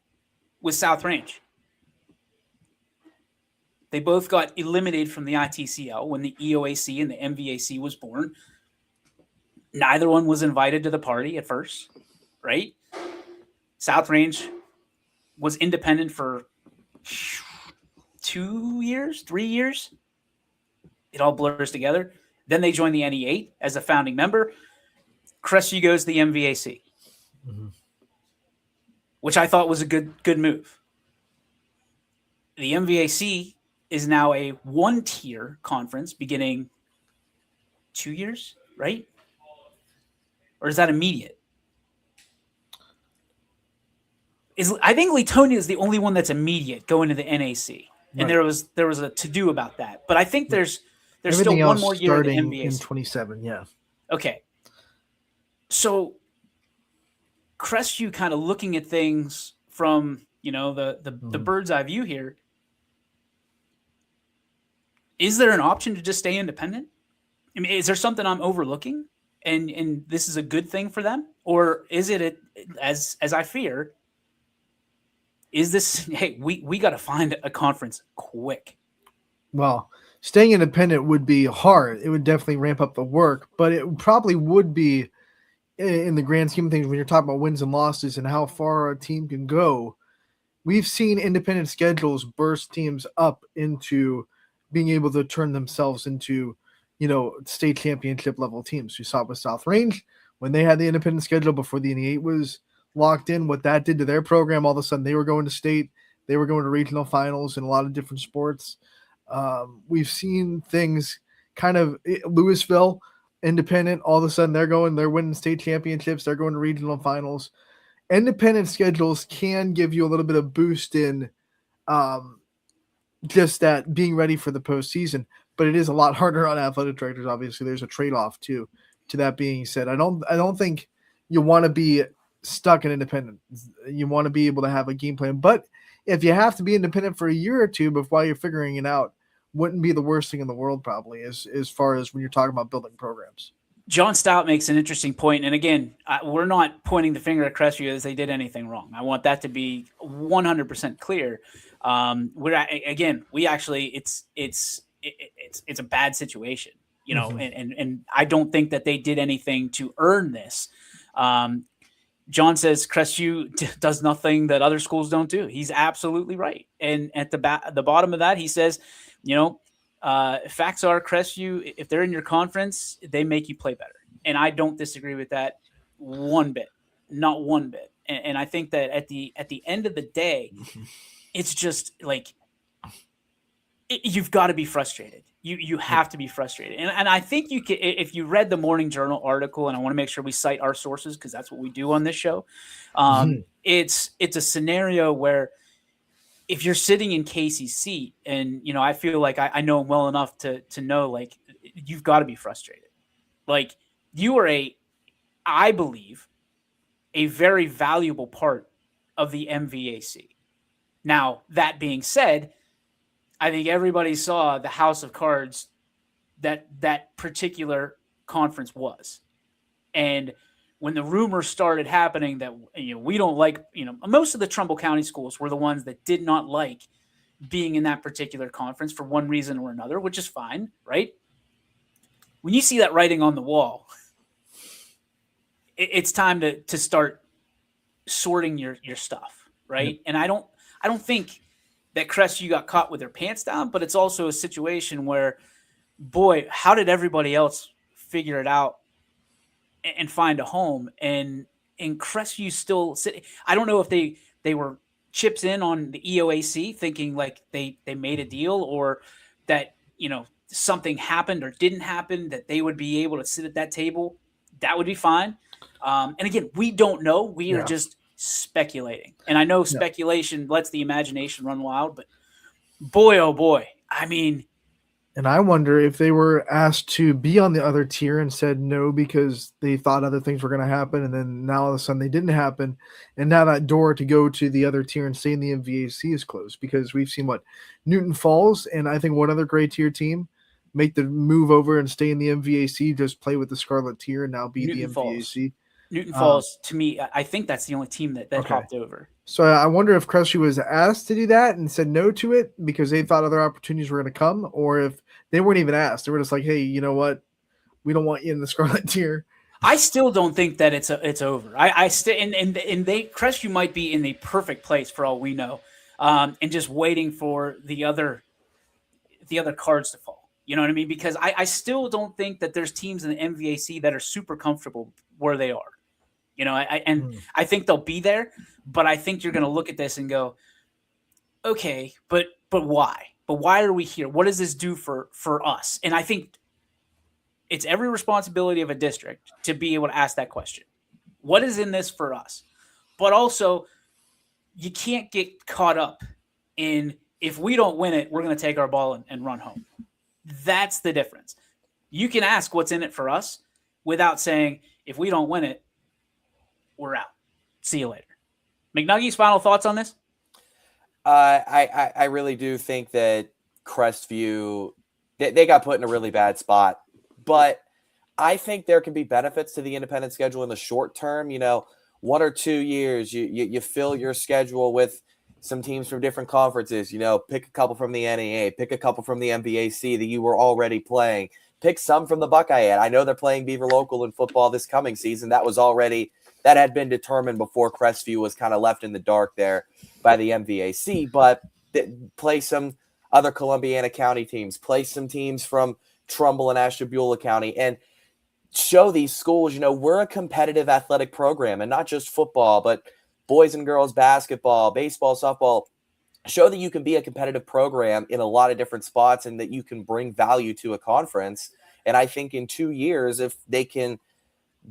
with South Range. They both got eliminated from the ITCL when the EOAC and the MVAC was born. Neither one was invited to the party at first, right? South Range was independent for 2 years, 3 years. It all blurs together. Then they joined the NE8 as a founding member. Crestview goes to the MVAC, which I thought was a good move. The MVAC is now a one-tier conference beginning 2 years, right? Or is that immediate? I think Leetonia is the only one that's immediate going to the NAC. And right. there was a to-do about that. But I think there's everything still one more year of the MVAC. In 27, yeah. Okay. So Crestview kind of looking at things from, the bird's eye view here. Is there an option to just stay independent? I mean, is there something I'm overlooking, and this is a good thing for them, or is it as I fear? Is this? Hey, we got to find a conference quick. Well, staying independent would be hard. It would definitely ramp up the work, but it probably would be in the grand scheme of things when you're talking about wins and losses and how far a team can go. We've seen independent schedules burst teams up into being able to turn themselves into, state championship level teams. We saw it with South Range when they had the independent schedule before the NE8 was locked in. What that did to their program, all of a sudden they were going to state, they were going to regional finals in a lot of different sports. We've seen things kind of Louisville independent. All of a sudden they're winning state championships. They're going to regional finals. Independent schedules can give you a little bit of boost in just that being ready for the postseason. But it is a lot harder on athletic directors. Obviously, there's a trade-off too. To that being said, I don't think you want to be stuck in independent. You want to be able to have a game plan. But if you have to be independent for a year or two before you're figuring it out, wouldn't be the worst thing in the world, probably, as far as when you're talking about building programs. John Stout makes an interesting point. And again, we're not pointing the finger at Crestview as they did anything wrong. I want that to be 100% clear. We actually, it's a bad situation, you know, and I don't think that they did anything to earn this. John says Crestview does nothing that other schools don't do. He's absolutely right. And at the bottom of that, he says, you know, facts are Crestview, if they're in your conference, they make you play better. And I don't disagree with that one bit, not one bit. And I think that at the end of the day, it's just like, you've got to be frustrated. You have to be frustrated. And I think you can, if you read the Morning Journal article, and I want to make sure we cite our sources because that's what we do on this show. It's a scenario where if you're sitting in Casey's seat, and, you know, I feel like I know him well enough to know, like, you've got to be frustrated. Like, you are I believe, a very valuable part of the MVAC. Now, that being said, I think everybody saw the house of cards that particular conference was. And when the rumors started happening that, you know, we don't like, you know, most of the Trumbull County schools were the ones that did not like being in that particular conference for one reason or another, which is fine, right? When you see that writing on the wall, it's time to start sorting your stuff, right? Yep. And I don't think that Crestview got caught with their pants down, but it's also a situation where, boy, how did everybody else figure it out and find a home? And Crestview still sitting. I don't know if they were chips in on the EOAC thinking like they made a deal, or that, you know, something happened or didn't happen that they would be able to sit at that table. That would be fine. And again, we don't know. We are just speculating. And I know speculation lets the imagination run wild, but boy, oh boy. I mean, and I wonder if they were asked to be on the other tier and said no because they thought other things were going to happen, and then now all of a sudden they didn't happen, and now that door to go to the other tier and stay in the MVAC is closed, because we've seen Newton Falls and I think one other grade tier team make the move over and stay in the MVAC, just play with the Scarlet tier and now be Newton the MVAC. Newton Falls, to me, I think that's the only team that hopped over. So I wonder if Crestview was asked to do that and said no to it because they thought other opportunities were going to come, or if they weren't even asked. They were just like, hey, you know what? We don't want you in the Scarlet tier. I still don't think that it's over. I still and Crestview might be in the perfect place for all we know, and just waiting for the other cards to fall. You know what I mean? Because I still don't think that there's teams in the MVAC that are super comfortable where they are. You know, I think they'll be there, but I think you're going to look at this and go, okay, but why? But why are we here? What does this do for us? And I think it's every responsibility of a district to be able to ask that question. What is in this for us? But also, you can't get caught up in, if we don't win it, we're going to take our ball and run home. That's the difference. You can ask what's in it for us without saying, if we don't win it, we're out. See you later. McNuggies, final thoughts on this? I really do think that Crestview, they got put in a really bad spot. But I think there can be benefits to the independent schedule in the short term. You know, 1 or 2 years, you fill your schedule with some teams from different conferences. You know, pick a couple from the NAA, pick a couple from the MVAC that you were already playing. Pick some from the Buckeye Ed. I know they're playing Beaver Local in football this coming season. That had been determined before Crestview was kind of left in the dark there by the MVAC. But play some other Columbiana County teams, play some teams from Trumbull and Ashtabula County, and show these schools, you know, we're a competitive athletic program, and not just football, but boys and girls basketball, baseball, softball. Show that you can be a competitive program in a lot of different spots and that you can bring value to a conference. And I think in 2 years, if they can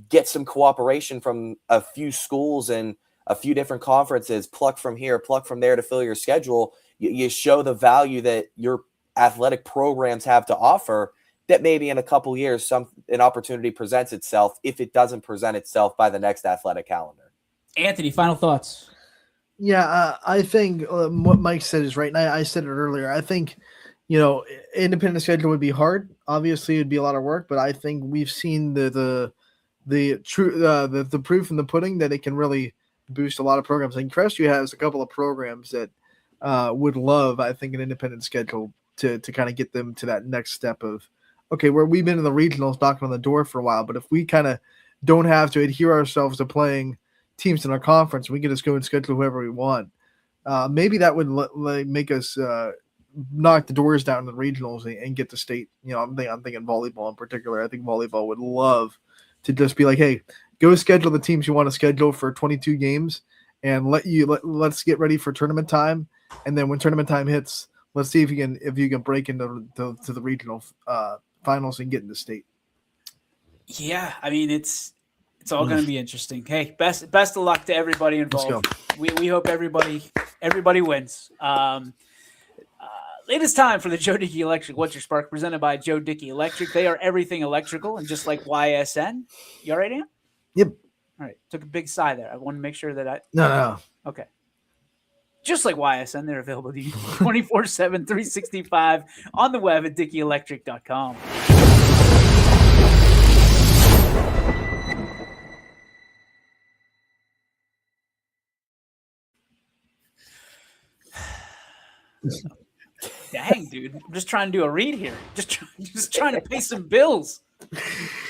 get some cooperation from a few schools and a few different conferences, pluck from here, pluck from there to fill your schedule. You show the value that your athletic programs have to offer, that maybe in a couple years an opportunity presents itself if it doesn't present itself by the next athletic calendar. Anthony, final thoughts. Yeah, I think what Mike said is right. And I said it earlier. I think, independent schedule would be hard. Obviously, it'd be a lot of work, but I think we've seen the proof in the pudding that it can really boost a lot of programs. And Crestview has a couple of programs that would love, I think, an independent schedule to kind of get them to that next step of, okay, where we've been in the regionals knocking on the door for a while, but if we kind of don't have to adhere ourselves to playing teams in our conference, we can just go and schedule whoever we want. Maybe that would make us knock the doors down in the regionals and get to state. I'm thinking volleyball in particular. I think volleyball would love to just be like, hey, go schedule the teams you want to schedule for 22 games, and let's get ready for tournament time. And then when tournament time hits, let's see if you can break into to the regional finals and get into state. Yeah, I mean it's all going to be interesting. Hey, best of luck to everybody involved. We hope everybody wins. Latest time for the Joe Dickey Electric What's Your Spark, presented by Joe Dickey Electric. They are everything electrical, and just like YSN. You all right, Ian? Yep. All right. Took a big sigh there. I want to make sure that No. Okay. Just like YSN, they're available to you 24/7, 365 on the web at DickeyElectric.com. Dang, dude. I'm just trying to do a read here. Just trying to pay some bills.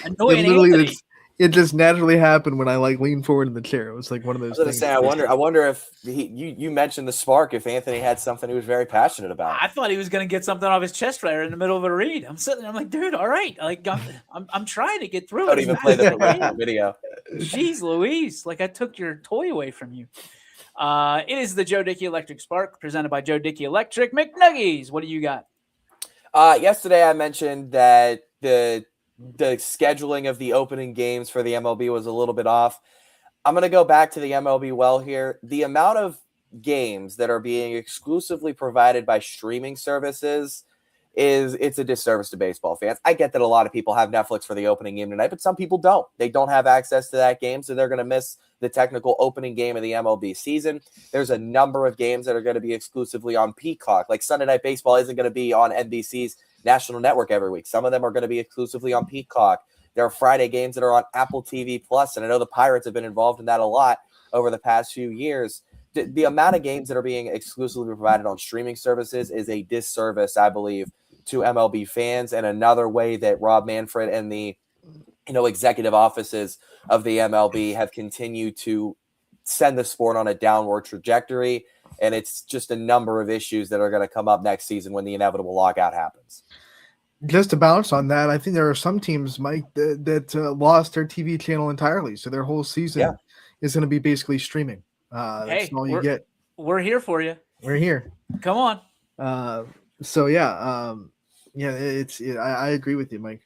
Annoying Anthony. It just naturally happened when I leaned forward in the chair. It was like one of those things. I wonder if you mentioned the spark, if Anthony had something he was very passionate about. I thought he was going to get something off his chest right in the middle of a read. I'm sitting there, I'm like, dude, all right. I'm trying to get through it. Don't even play the video. Jeez Louise. I took your toy away from you. It is the Joe Dickey Electric Spark, presented by Joe Dickey Electric. McNuggies, what do you got? Yesterday I mentioned that the scheduling of the opening games for the MLB was a little bit off. I'm going to go back to the MLB well here. The amount of games that are being exclusively provided by streaming services it's a disservice to baseball fans. I get that a lot of people have Netflix for the opening game tonight, but some people don't. They don't have access to that game, so they're going to miss the technical opening game of the MLB season. There's a number of games that are going to be exclusively on Peacock. Like Sunday Night Baseball isn't going to be on NBC's national network every week. Some of them are going to be exclusively on Peacock. There are Friday games that are on Apple TV Plus, and I know the Pirates have been involved in that a lot over the past few years. The amount of games that are being exclusively provided on streaming services is a disservice, I believe, to MLB fans, and another way that Rob Manfred and the executive offices of the MLB have continued to send the sport on a downward trajectory. And it's just a number of issues that are going to come up next season when the inevitable lockout happens. Just to bounce on that, I think there are some teams, Mike, that lost their TV channel entirely. So their whole season is going to be basically streaming. That's all you get. We're here for you. We're here. Come on. I agree with you, Mike.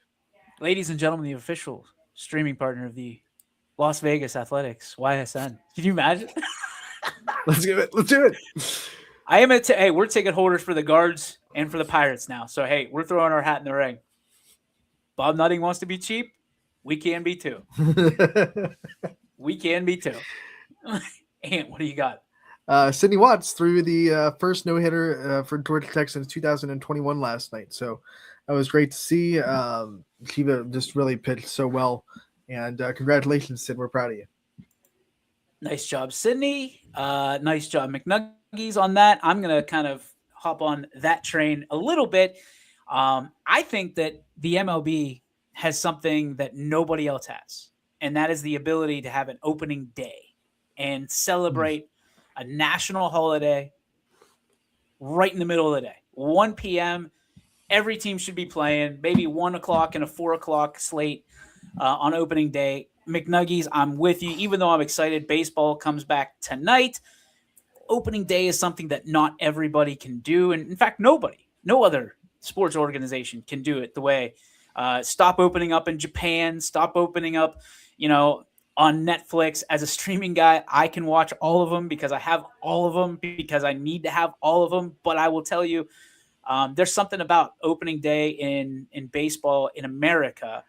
Ladies and gentlemen, the official streaming partner of the Las Vegas Athletics, YSN. Can you imagine? Let's do it. I am hey, we're ticket holders for the Guards and for the Pirates now. So, hey, we're throwing our hat in the ring. Bob Nutting wants to be cheap. We can be too. We can be too. Ant, what do you got? Sidney Watts threw the first no-hitter for Georgia Tech since 2021 last night. So that was great to see. Shiva just really pitched so well. And congratulations, Sid. We're proud of you. Nice job, Sydney. Nice job, McNuggies, on that. I'm going to kind of hop on that train a little bit. I think that the MLB has something that nobody else has, and that is the ability to have an opening day and celebrate a national holiday right in the middle of the day. 1 p.m., every team should be playing, maybe 1 o'clock and a 4 o'clock slate on opening day. McNuggies, I'm with you. Even though I'm excited, baseball comes back tonight. Opening day is something that not everybody can do. And in fact, no other sports organization can do it the way. Stop opening up in Japan. Stop opening up, on Netflix. As a streaming guy, I can watch all of them because I have all of them because I need to have all of them. But I will tell you, there's something about opening day in baseball in America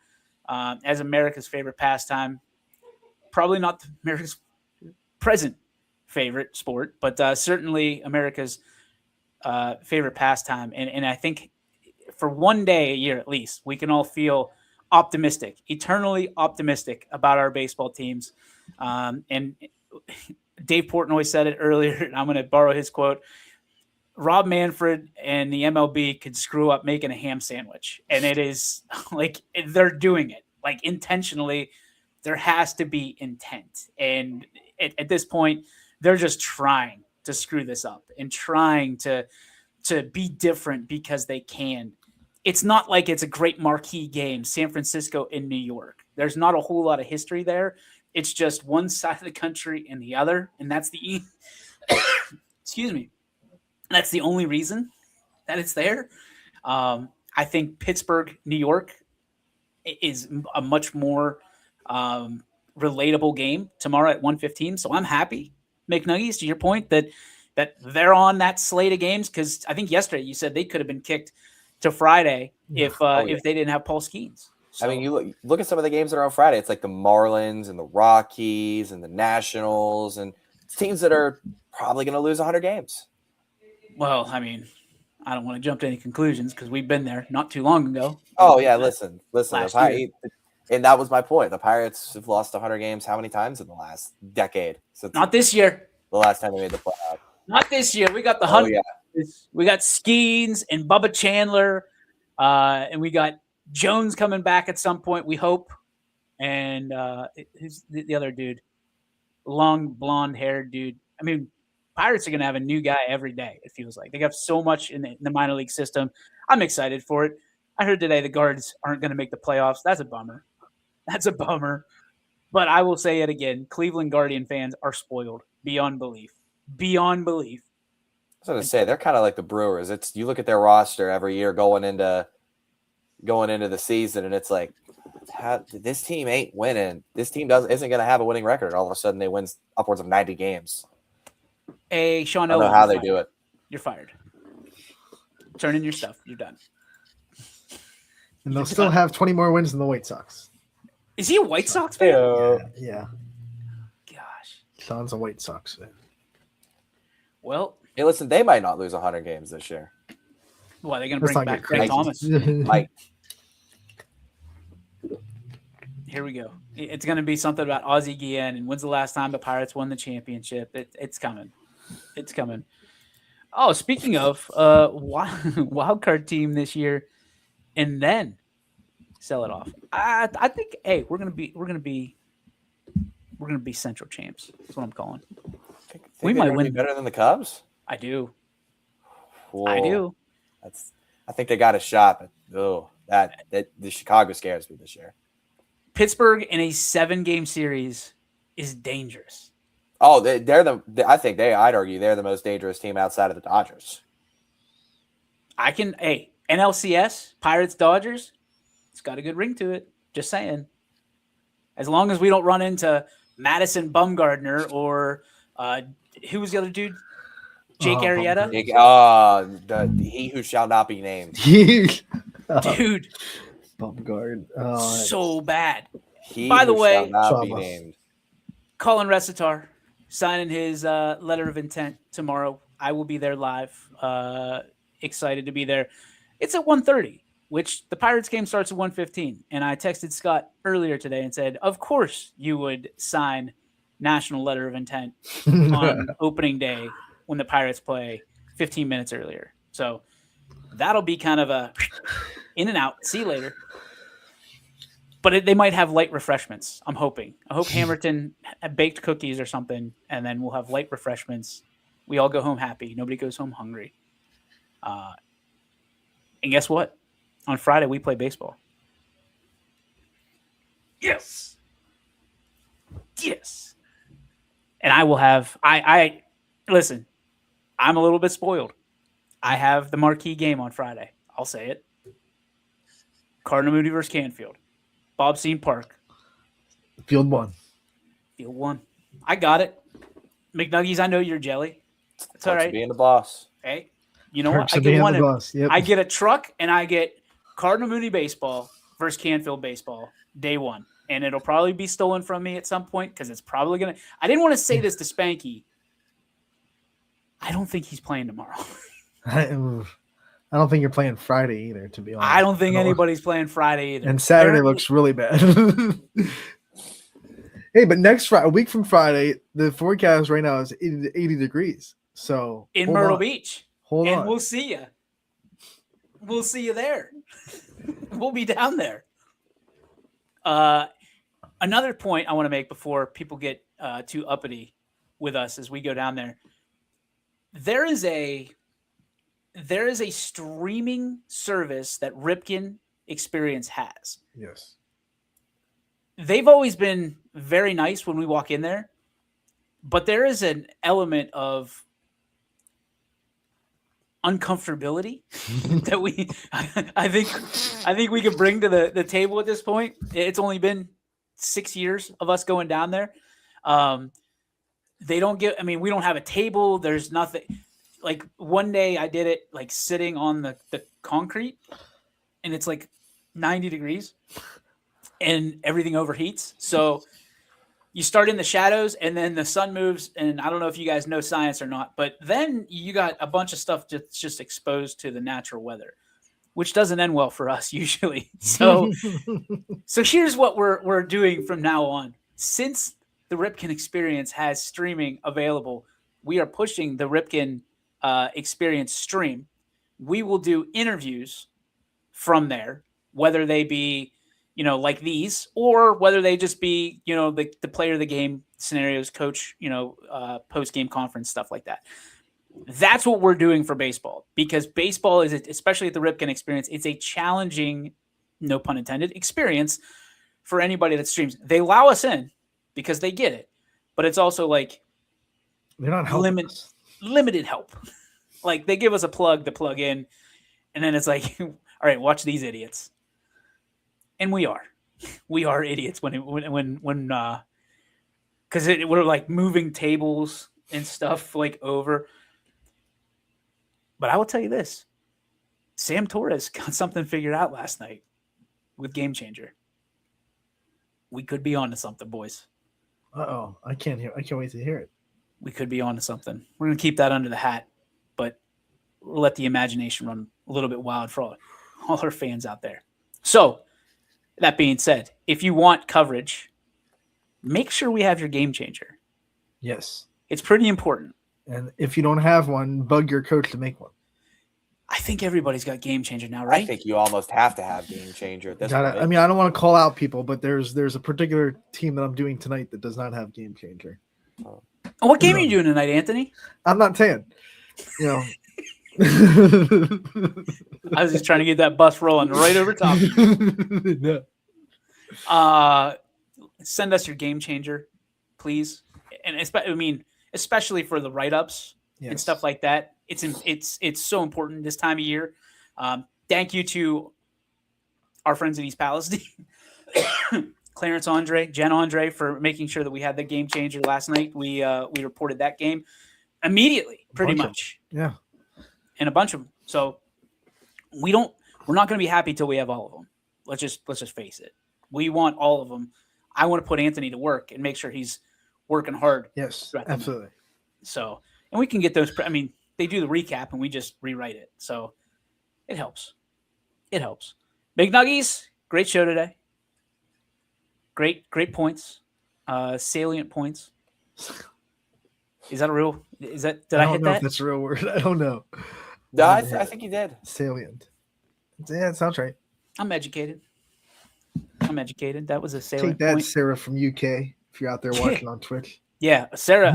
as America's favorite pastime. Probably not America's present favorite sport, but certainly America's favorite pastime. And I think for one day a year at least, we can all feel optimistic, eternally optimistic about our baseball teams. And Dave Portnoy said it earlier, and I'm going to borrow his quote. Rob Manfred and the MLB could screw up making a ham sandwich. And it is like they're doing it like intentionally. There has to be intent. And at this point, they're just trying to screw this up and trying to be different because they can. It's not like it's a great marquee game, San Francisco and New York. There's not a whole lot of history there. It's just one side of the country and the other. And that's the excuse me. That's the only reason that it's there. I think Pittsburgh, New York is a much more relatable game tomorrow at 1:15. So I'm happy, McNuggies, to your point that they're on that slate of games, because I think yesterday you said they could have been kicked to Friday if they didn't have Paul Skeens. So, I mean, you look at some of the games that are on Friday. It's like the Marlins and the Rockies and the Nationals and teams that are probably going to lose 100 games. well, I mean, I don't want to jump to any conclusions because we've been there not too long ago. Oh yeah, listen. Last And that was my point. The Pirates have lost 100 games how many times in the last decade? Since Not this year. the last time they made the playoff. Not this year. We got the Oh 100. yeah. We got Skeens and Bubba Chandler, and we got Jones coming back at some point, we hope. And who's the other dude? Long blonde-haired dude. I mean, Pirates are going to have a new guy every day, it feels like. They have so much in the minor league system. I'm excited for it. I heard today the Guards aren't going to make the playoffs. That's a bummer. That's a bummer. But I will say it again. Cleveland Guardian fans are spoiled beyond belief. Beyond belief. I was going to say they're kind of like the Brewers. It's you look at their roster every year going into the season, and it's like, this team ain't winning. This team isn't going to have a winning record. All of a sudden, they win upwards of 90 games. Hey, Sean I don't know Owen, how you're they fired. do it. You're fired. Turn in your stuff. You're done. And they'll still have 20 more wins than the White Sox. Is he a White Sox fan? Yeah. Gosh. Sean's a White Sox fan. Well, Hey, listen, they might not lose 100 games this year. why are they going to Let's bring not back get Craig crazy. Thomas? Like, Here we go. It's going to be something about Ozzie Guillen and when's the last time the Pirates won the championship. It's coming. It's coming. Oh, speaking of wild card team this year, and then sell it off. I think. Hey, we're gonna be Central champs. That's what I'm calling. think We they're might gonna be win. better than the Cubs. I do. Whoa. I do. I think they got a shot, but that the Chicago scares me this year. Pittsburgh in a 7-game series is dangerous. Oh, I'd argue they're the most dangerous team outside of the Dodgers. NLCS, Pirates, Dodgers, it's got a good ring to it. Just saying. As long as we don't run into Madison Bumgarner or who was the other dude? Jake Arrieta? He who shall not be named. Dude, Bumgard. so bad. He By the who way- shall not be Chavez. named. Colin Resitar signing his letter of intent tomorrow. I will be there live. Excited to be there. It's at 1:30, which the Pirates game starts at 1:15. And I texted Scott earlier today and said, of course you would sign national letter of intent on opening day when the Pirates play 15 minutes earlier. So that'll be kind of a in and out. See you later. But they might have light refreshments. I'm hoping. I hope Hammerton had baked cookies or something, and then we'll have light refreshments. We all go home happy. Nobody goes home hungry. And guess what? On Friday, we play baseball. Yes. Yes. And I will have I listen, I'm a little bit spoiled. I have the marquee game on Friday. I'll say it. Cardinal Mooney versus Canfield. Bob Seen Park. Field 1. Field one. I got it. McNuggies, I know you're jelly. It's all Perks of right. being the boss. Hey, you know Perks what? I of get being one. the boss. Yep. I get a truck, and I get Cardinal Mooney baseball versus Canfield baseball day one, and it'll probably be stolen from me at some point because it's probably gonna. I didn't want to say this to Spanky. I don't think he's playing tomorrow. I don't think you're playing Friday either, to be honest. I don't think anybody's playing Friday either. And Saturday Apparently- looks really bad. Hey, but next Friday, a week from Friday, the forecast right now is 80 to 80 degrees. So in hold Myrtle on. Beach. Hold And on. we'll see you. We'll see you there. We'll be down there. Another point I want to make before people get too uppity with us as we go down there. There is a streaming service that Ripken Experience has. Yes. They've always been very nice when we walk in there, but there is an element of uncomfortability that I think we could bring to the table at this point. It's only been 6 years of us going down there. They don't we don't have a table. There's nothing. Like one day I did it like sitting on the concrete, and it's like 90 degrees and everything overheats. So you start in the shadows and then the sun moves. And I don't know if you guys know science or not, but then you got a bunch of stuff that's just exposed to the natural weather, which doesn't end well for us usually. So here's what we're doing from now on. Since the Ripken Experience has streaming available, we are pushing the Ripken Experience stream. We will do interviews from there, whether they be, like these, or whether they just be, the player of the game scenarios, coach, post-game conference, stuff like that. That's what we're doing for baseball, because baseball is, especially at the Ripken Experience, it's a challenging, no pun intended, experience for anybody that streams. They allow us in because they get it, but it's also like They're not helping us. limited help. Like they give us a plug to plug in, and then it's like, all right, watch these idiots. And we are idiots when because we're like moving tables and stuff like over. But I will tell you this: Sam Torres got something figured out last night with Game Changer. We could be on to something, boys. Uh-oh. I can't wait to hear it. We could be on to something. We're going to keep that under the hat, but we'll let the imagination run a little bit wild for all our fans out there. So, that being said, if you want coverage, make sure we have your Game Changer. Yes. It's pretty important. And if you don't have one, bug your coach to make one. I think everybody's got Game Changer now, right? I think you almost have to have Game Changer at this point. I don't want to call out people, but there's a particular team that I'm doing tonight that does not have Game Changer. What game are you doing tonight, Anthony? I'm not saying. I was just trying to get that bus rolling right over top. No. Send us your Game Changer, please. And especially for the write-ups and Yes. stuff like that. It's so important this time of year. Thank you to our friends at East Palestine, Clarence Andre, Jen Andre, for making sure that we had the Game Changer last night. We reported that game immediately, pretty much. Yeah. And a bunch of them. So we're not going to be happy till we have all of them. Let's just face it. We want all of them. I want to put Anthony to work and make sure he's working hard. Yes, throughout the night. absolutely. So, and we can get those. They do the recap and we just rewrite it. So it helps. It helps. Big Nuggies, great show today. Great points. Salient points. Is that a real? Is that? Did I don't hit know that? if that's a real word. I don't know. No, I think you did. Salient. Yeah, it sounds right. I'm educated. That was a salient Take that, point. Sarah from UK. If you're out there watching on Twitch. Yeah, Sarah.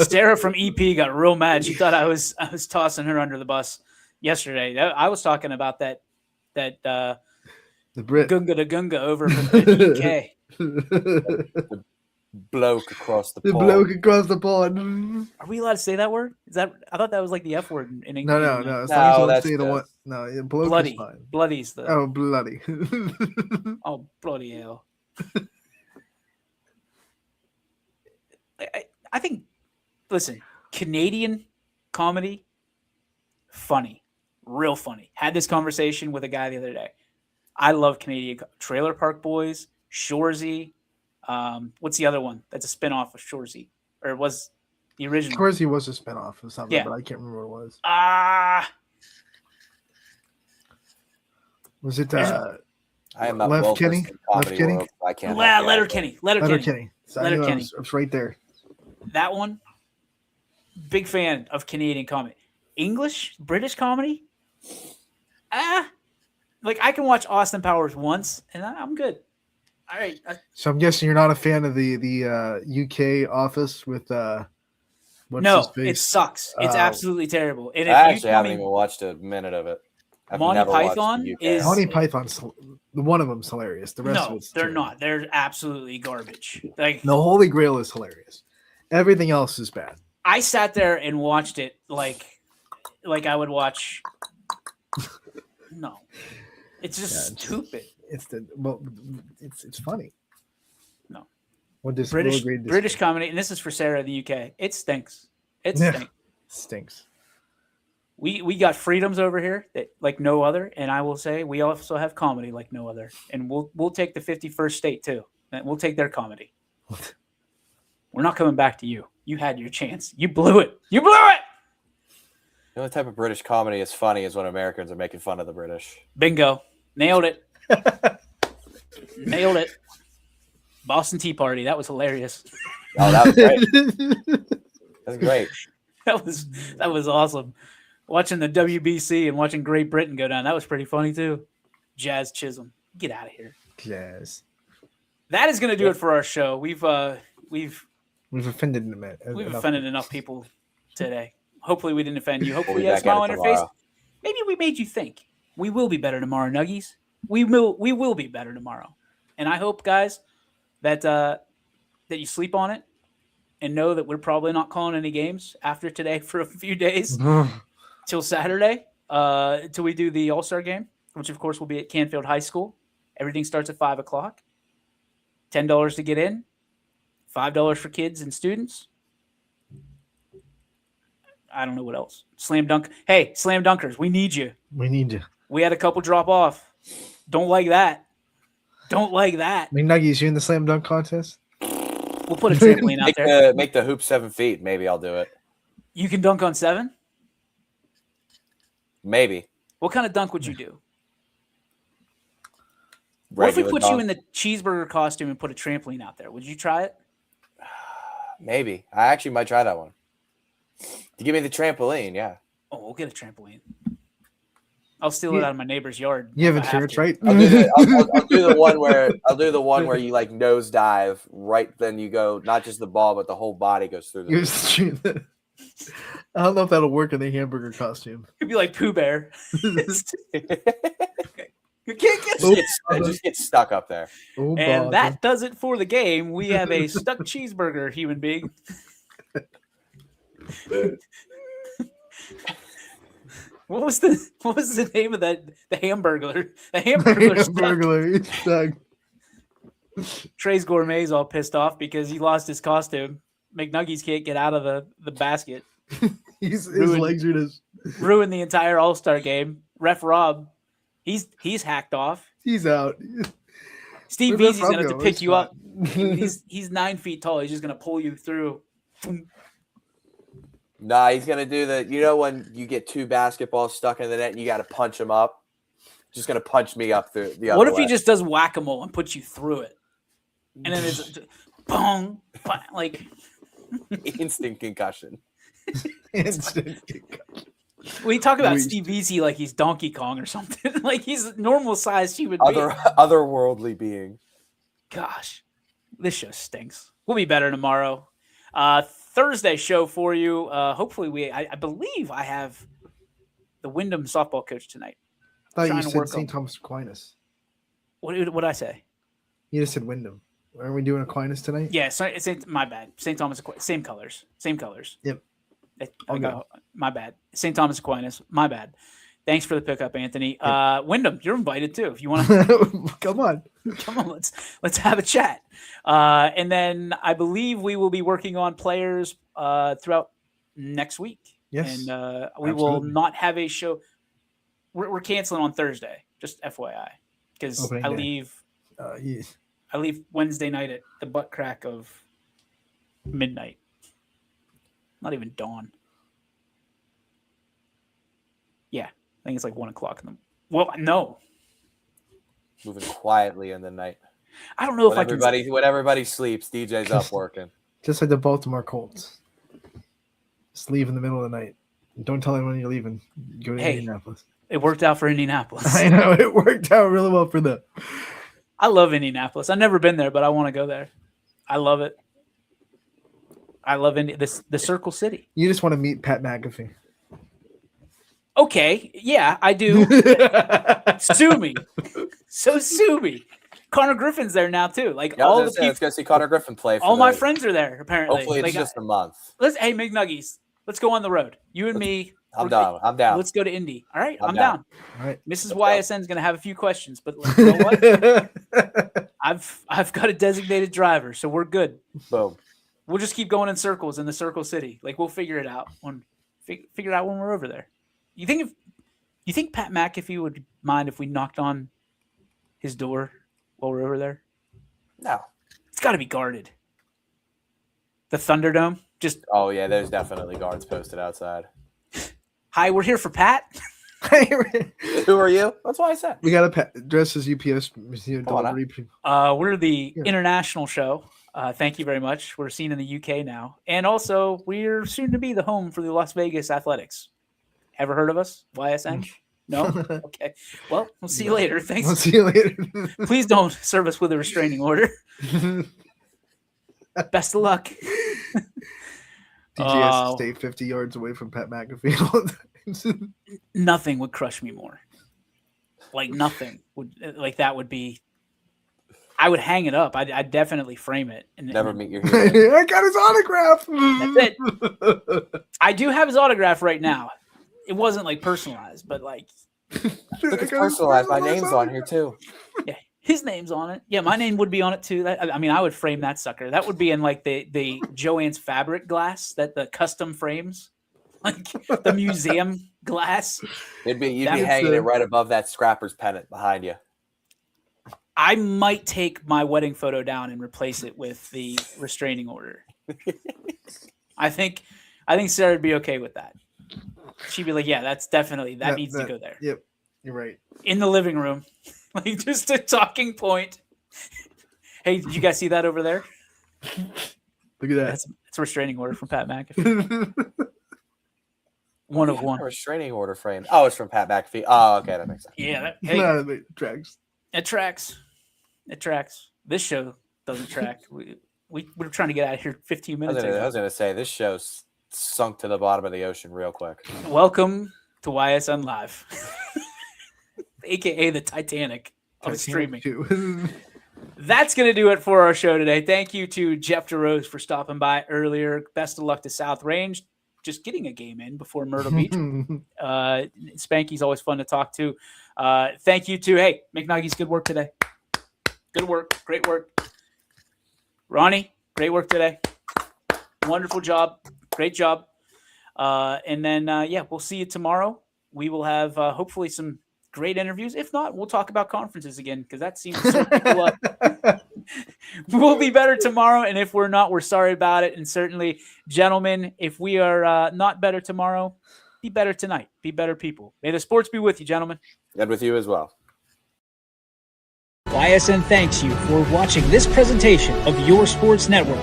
Sarah from EP got real mad. She thought I was tossing her under the bus yesterday. I was talking about that The Brit. Gunga to Gunga over from the UK. Bloke across the The pond. bloke across the pond. Are we allowed to say that word? Is that? I thought that was like the F word in English. No. As No, long as you don't that's say the good. one. No, yeah, bloke is Bloody. fine. Bloody's the. Oh, bloody. Oh, bloody hell. I think, listen, Canadian comedy, funny, real funny. Had this conversation with a guy the other day. I love Canadian Trailer Park Boys, Shoresy. What's the other one? That's a spinoff of Shoresy, or it was the original. Shoresy was a spinoff of something, Yeah. but I can't remember what it was. Was it I am not Lev well Kenny? versed in comedy Lev Kenny? world, so I can't. help you out there. Letterkenny. Letterkenny? So I knew Letterkenny. I was right there. That one, big fan of Canadian comedy. English, British comedy, like I can watch Austin Powers once and I'm good. All right, So I'm guessing you're not a fan of the UK Office with what's no, his face? it sucks. It's Uh, absolutely terrible. And if I you actually tell haven't me even watched a minute of it. I've Monty never watched Python the UK. is- Monty Python's one of them's hilarious. The rest of no, it's they're terrible. not. They're absolutely garbage. Like The Holy Grail is hilarious. Everything else is bad. I sat there and watched it like I would watch. No, it's just Yeah, it's- stupid. It's funny. No. What does British comedy, and this is for Sarah in the UK. It stinks. It Yeah. stinks. Stinks. We got freedoms over here that like no other, and I will say we also have comedy like no other, and we'll take the 51st state too, and we'll take their comedy. We're not coming back to you. You had your chance. You blew it. You blew it. The only type of British comedy is funny is when Americans are making fun of the British. Bingo. Nailed it. Nailed it. Boston Tea Party. That was hilarious. Oh, that was great. That's great. That was awesome. Watching the WBC and watching Great Britain go down. That was pretty funny too. Jazz Chisholm. Get out of here. Yes. That is going to do it for our show. We've offended a minute. We've offended enough people today. Hopefully we didn't offend you. Hopefully We'll be you had a back at smile it on your face. tomorrow. Maybe we made you think. We will be better tomorrow, Nuggies. We will be better tomorrow. And I hope, guys, that that you sleep on it and know that we're probably not calling any games after today for a few days till Saturday, till we do the All-Star game, which of course will be at Canfield High School. Everything starts at 5:00. $10 to get in. $5 for kids and students. I don't know what else. Slam dunk. Hey, slam dunkers, we need you. We need you. We had a couple drop off. Don't like that. Don't like that. I mean, Nuggies, you in the slam dunk contest? We'll put a trampoline out there. Make the hoop 7 feet. Maybe I'll do it. You can dunk on 7? Maybe. What kind of dunk would you do? What if we put you in the cheeseburger costume and put a trampoline out there? Would you try it? Maybe. I actually might try that one. To give me the trampoline, yeah. Oh, we'll get a trampoline. I'll steal it out of my neighbor's yard. You have if I insurance, to. right? I'll do the one where you like nosedive right, then you go not just the ball but the whole body goes through. The I don't know if that'll work in the hamburger costume. It'd be like Pooh Bear. You can't get it just gets stuck up there. Oh, And bother. that does it for the game. We have a stuck cheeseburger, human being. What was the name of that? The Hamburglar. The Hamburglar. stuck. Hamburglar. It's stuck. Trey's Gourmet's all pissed off because he lost his costume. McNuggies can't get out of the basket. His Ruined. legs are just. Ruined the entire All-Star game. Ref Rob, he's hacked off. He's out. Steve Where'd Beasley's Rob gonna have go? to pick He's you up. fine. He's 9 feet tall. He's just gonna pull you through. Nah, he's gonna do when you get 2 basketballs stuck in the net and you got to punch them up. Just gonna punch me up through the other What if way. he just does whack-a-mole and puts you through it? And then it's boom, like instant concussion? Instant. we talk about Waste. Steve Beasley like he's Donkey Kong or something. Like he's a normal sized human being. Otherworldly being. Gosh, this show stinks. We'll be better tomorrow. Thursday show for you. Hopefully I believe I have the Wyndham softball coach tonight. I thought you Trying to said work St. on- Thomas Aquinas. What did I say? You just said Wyndham. Aren't we doing Aquinas tonight? Yeah, my bad. St. Thomas Aquinas, same colors. Yep. My bad. St. Thomas Aquinas, my bad. Thanks for the pickup, Anthony. Wyndham, you're invited too. If you want to Come on. come on, let's have a chat. And then I believe we will be working on players throughout next week. Yes. And we will not have a show. We're canceling on Thursday, just FYI, because Opening I day. leave. Yeah. I leave Wednesday night at the butt crack of midnight. Not even dawn. Yeah, I think it's like 1 o'clock in the. Well, no, Moving quietly in the night. I don't know When if when everybody sleeps, DJ's up working. Just like the Baltimore Colts. Just leave in the middle of the night. Don't tell anyone you're leaving. Go to Hey. Indianapolis. it worked out for Indianapolis. I know it worked out really well for them. I love Indianapolis. I've never been there, but I want to go there. I love it. I love the Circle City. You just want to meet Pat McAfee. Okay, yeah, I do. Sue me. So sue me. Connor Griffin's there now too. Like Yeah, all I the was gonna say, let's people, go see Connor Griffin play. For all my the- friends are there. Apparently, Hopefully, it's like, just a month. hey McNuggies, let's go on the road. You and me. I'm we're- down. I'm down. Let's go to Indy. All right, I'm I'm down. down. All right. Mrs. Let's YSN is gonna have a few questions, but you know what? I've got a designated driver, so we're good. Boom. We'll just keep going in circles in the Circle City. Like we'll figure it out figure it out when we're over there. You think Pat McAfee would mind if we knocked on his door while we're over there? No. It's got to be guarded. The Thunderdome. Just Oh yeah, there's definitely guards posted outside. hi, we're here for Pat. Who are you? That's what I said. We got to dress as UPS Come on, delivery people. We're the Yeah. international show. Thank you very much. We're seen in the UK now, and also we're soon to be the home for the Las Vegas Athletics. Ever heard of us? YSN? No. Okay. Well, we'll see you later. Thanks. We'll see you later. Please don't serve us with a restraining order. Best of luck. DJ has to stay 50 yards away from Pat McAfee all the time. Nothing would crush me more. Like nothing would. Like that would be. I would hang it up. I'd definitely frame it. And Never meet your hero. I got his autograph. That's it. I do have his autograph right now. It wasn't like personalized, but like Look, it's personalized. My name's on here too. yeah, his name's on it. Yeah, my name would be on it too. I mean, I would frame that sucker. That would be in like the Joann's fabric glass that the custom frames, like the museum glass. You'd be That is hanging the- it right above that scrapper's pennant behind you. I might take my wedding photo down and replace it with the restraining order. I think Sarah would be okay with that. She'd be like, "Yeah, that's definitely that needs to go there Yep, you're right. in the living room, like just a talking point." Hey, did you guys see that over there? Look at that. That's a restraining order from Pat McAfee. One of one. A restraining order frame. Oh, it's from Pat McAfee. Oh, okay, that makes sense. Yeah, hey, No, it tracks. it tracks. It tracks. This show doesn't track. We were trying to get out of here 15 I minutes was ago. gonna say this show's sunk to the bottom of the ocean real quick. Welcome to YSN Live, aka the Titanic of streaming. Too. That's going to do it for our show today. Thank you to Jeff DeRose for stopping by earlier. Best of luck to South Range. Just getting a game in before Myrtle Beach. Spanky's always fun to talk to. Thank you to, hey, McNuggies, good work today. Good work. Great work. Ronnie, great work today. Wonderful job. Great job. And then, we'll see you tomorrow. We will have hopefully some great interviews. If not, we'll talk about conferences again because that seems to sort people up. We'll be better tomorrow. And if we're not, we're sorry about it. And certainly, gentlemen, if we are not better tomorrow, be better tonight. Be better people. May the sports be with you, gentlemen. And with you as well. YSN thanks you for watching this presentation of Your Sports Network.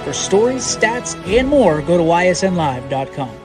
For stories, stats, and more, go to ysnlive.com.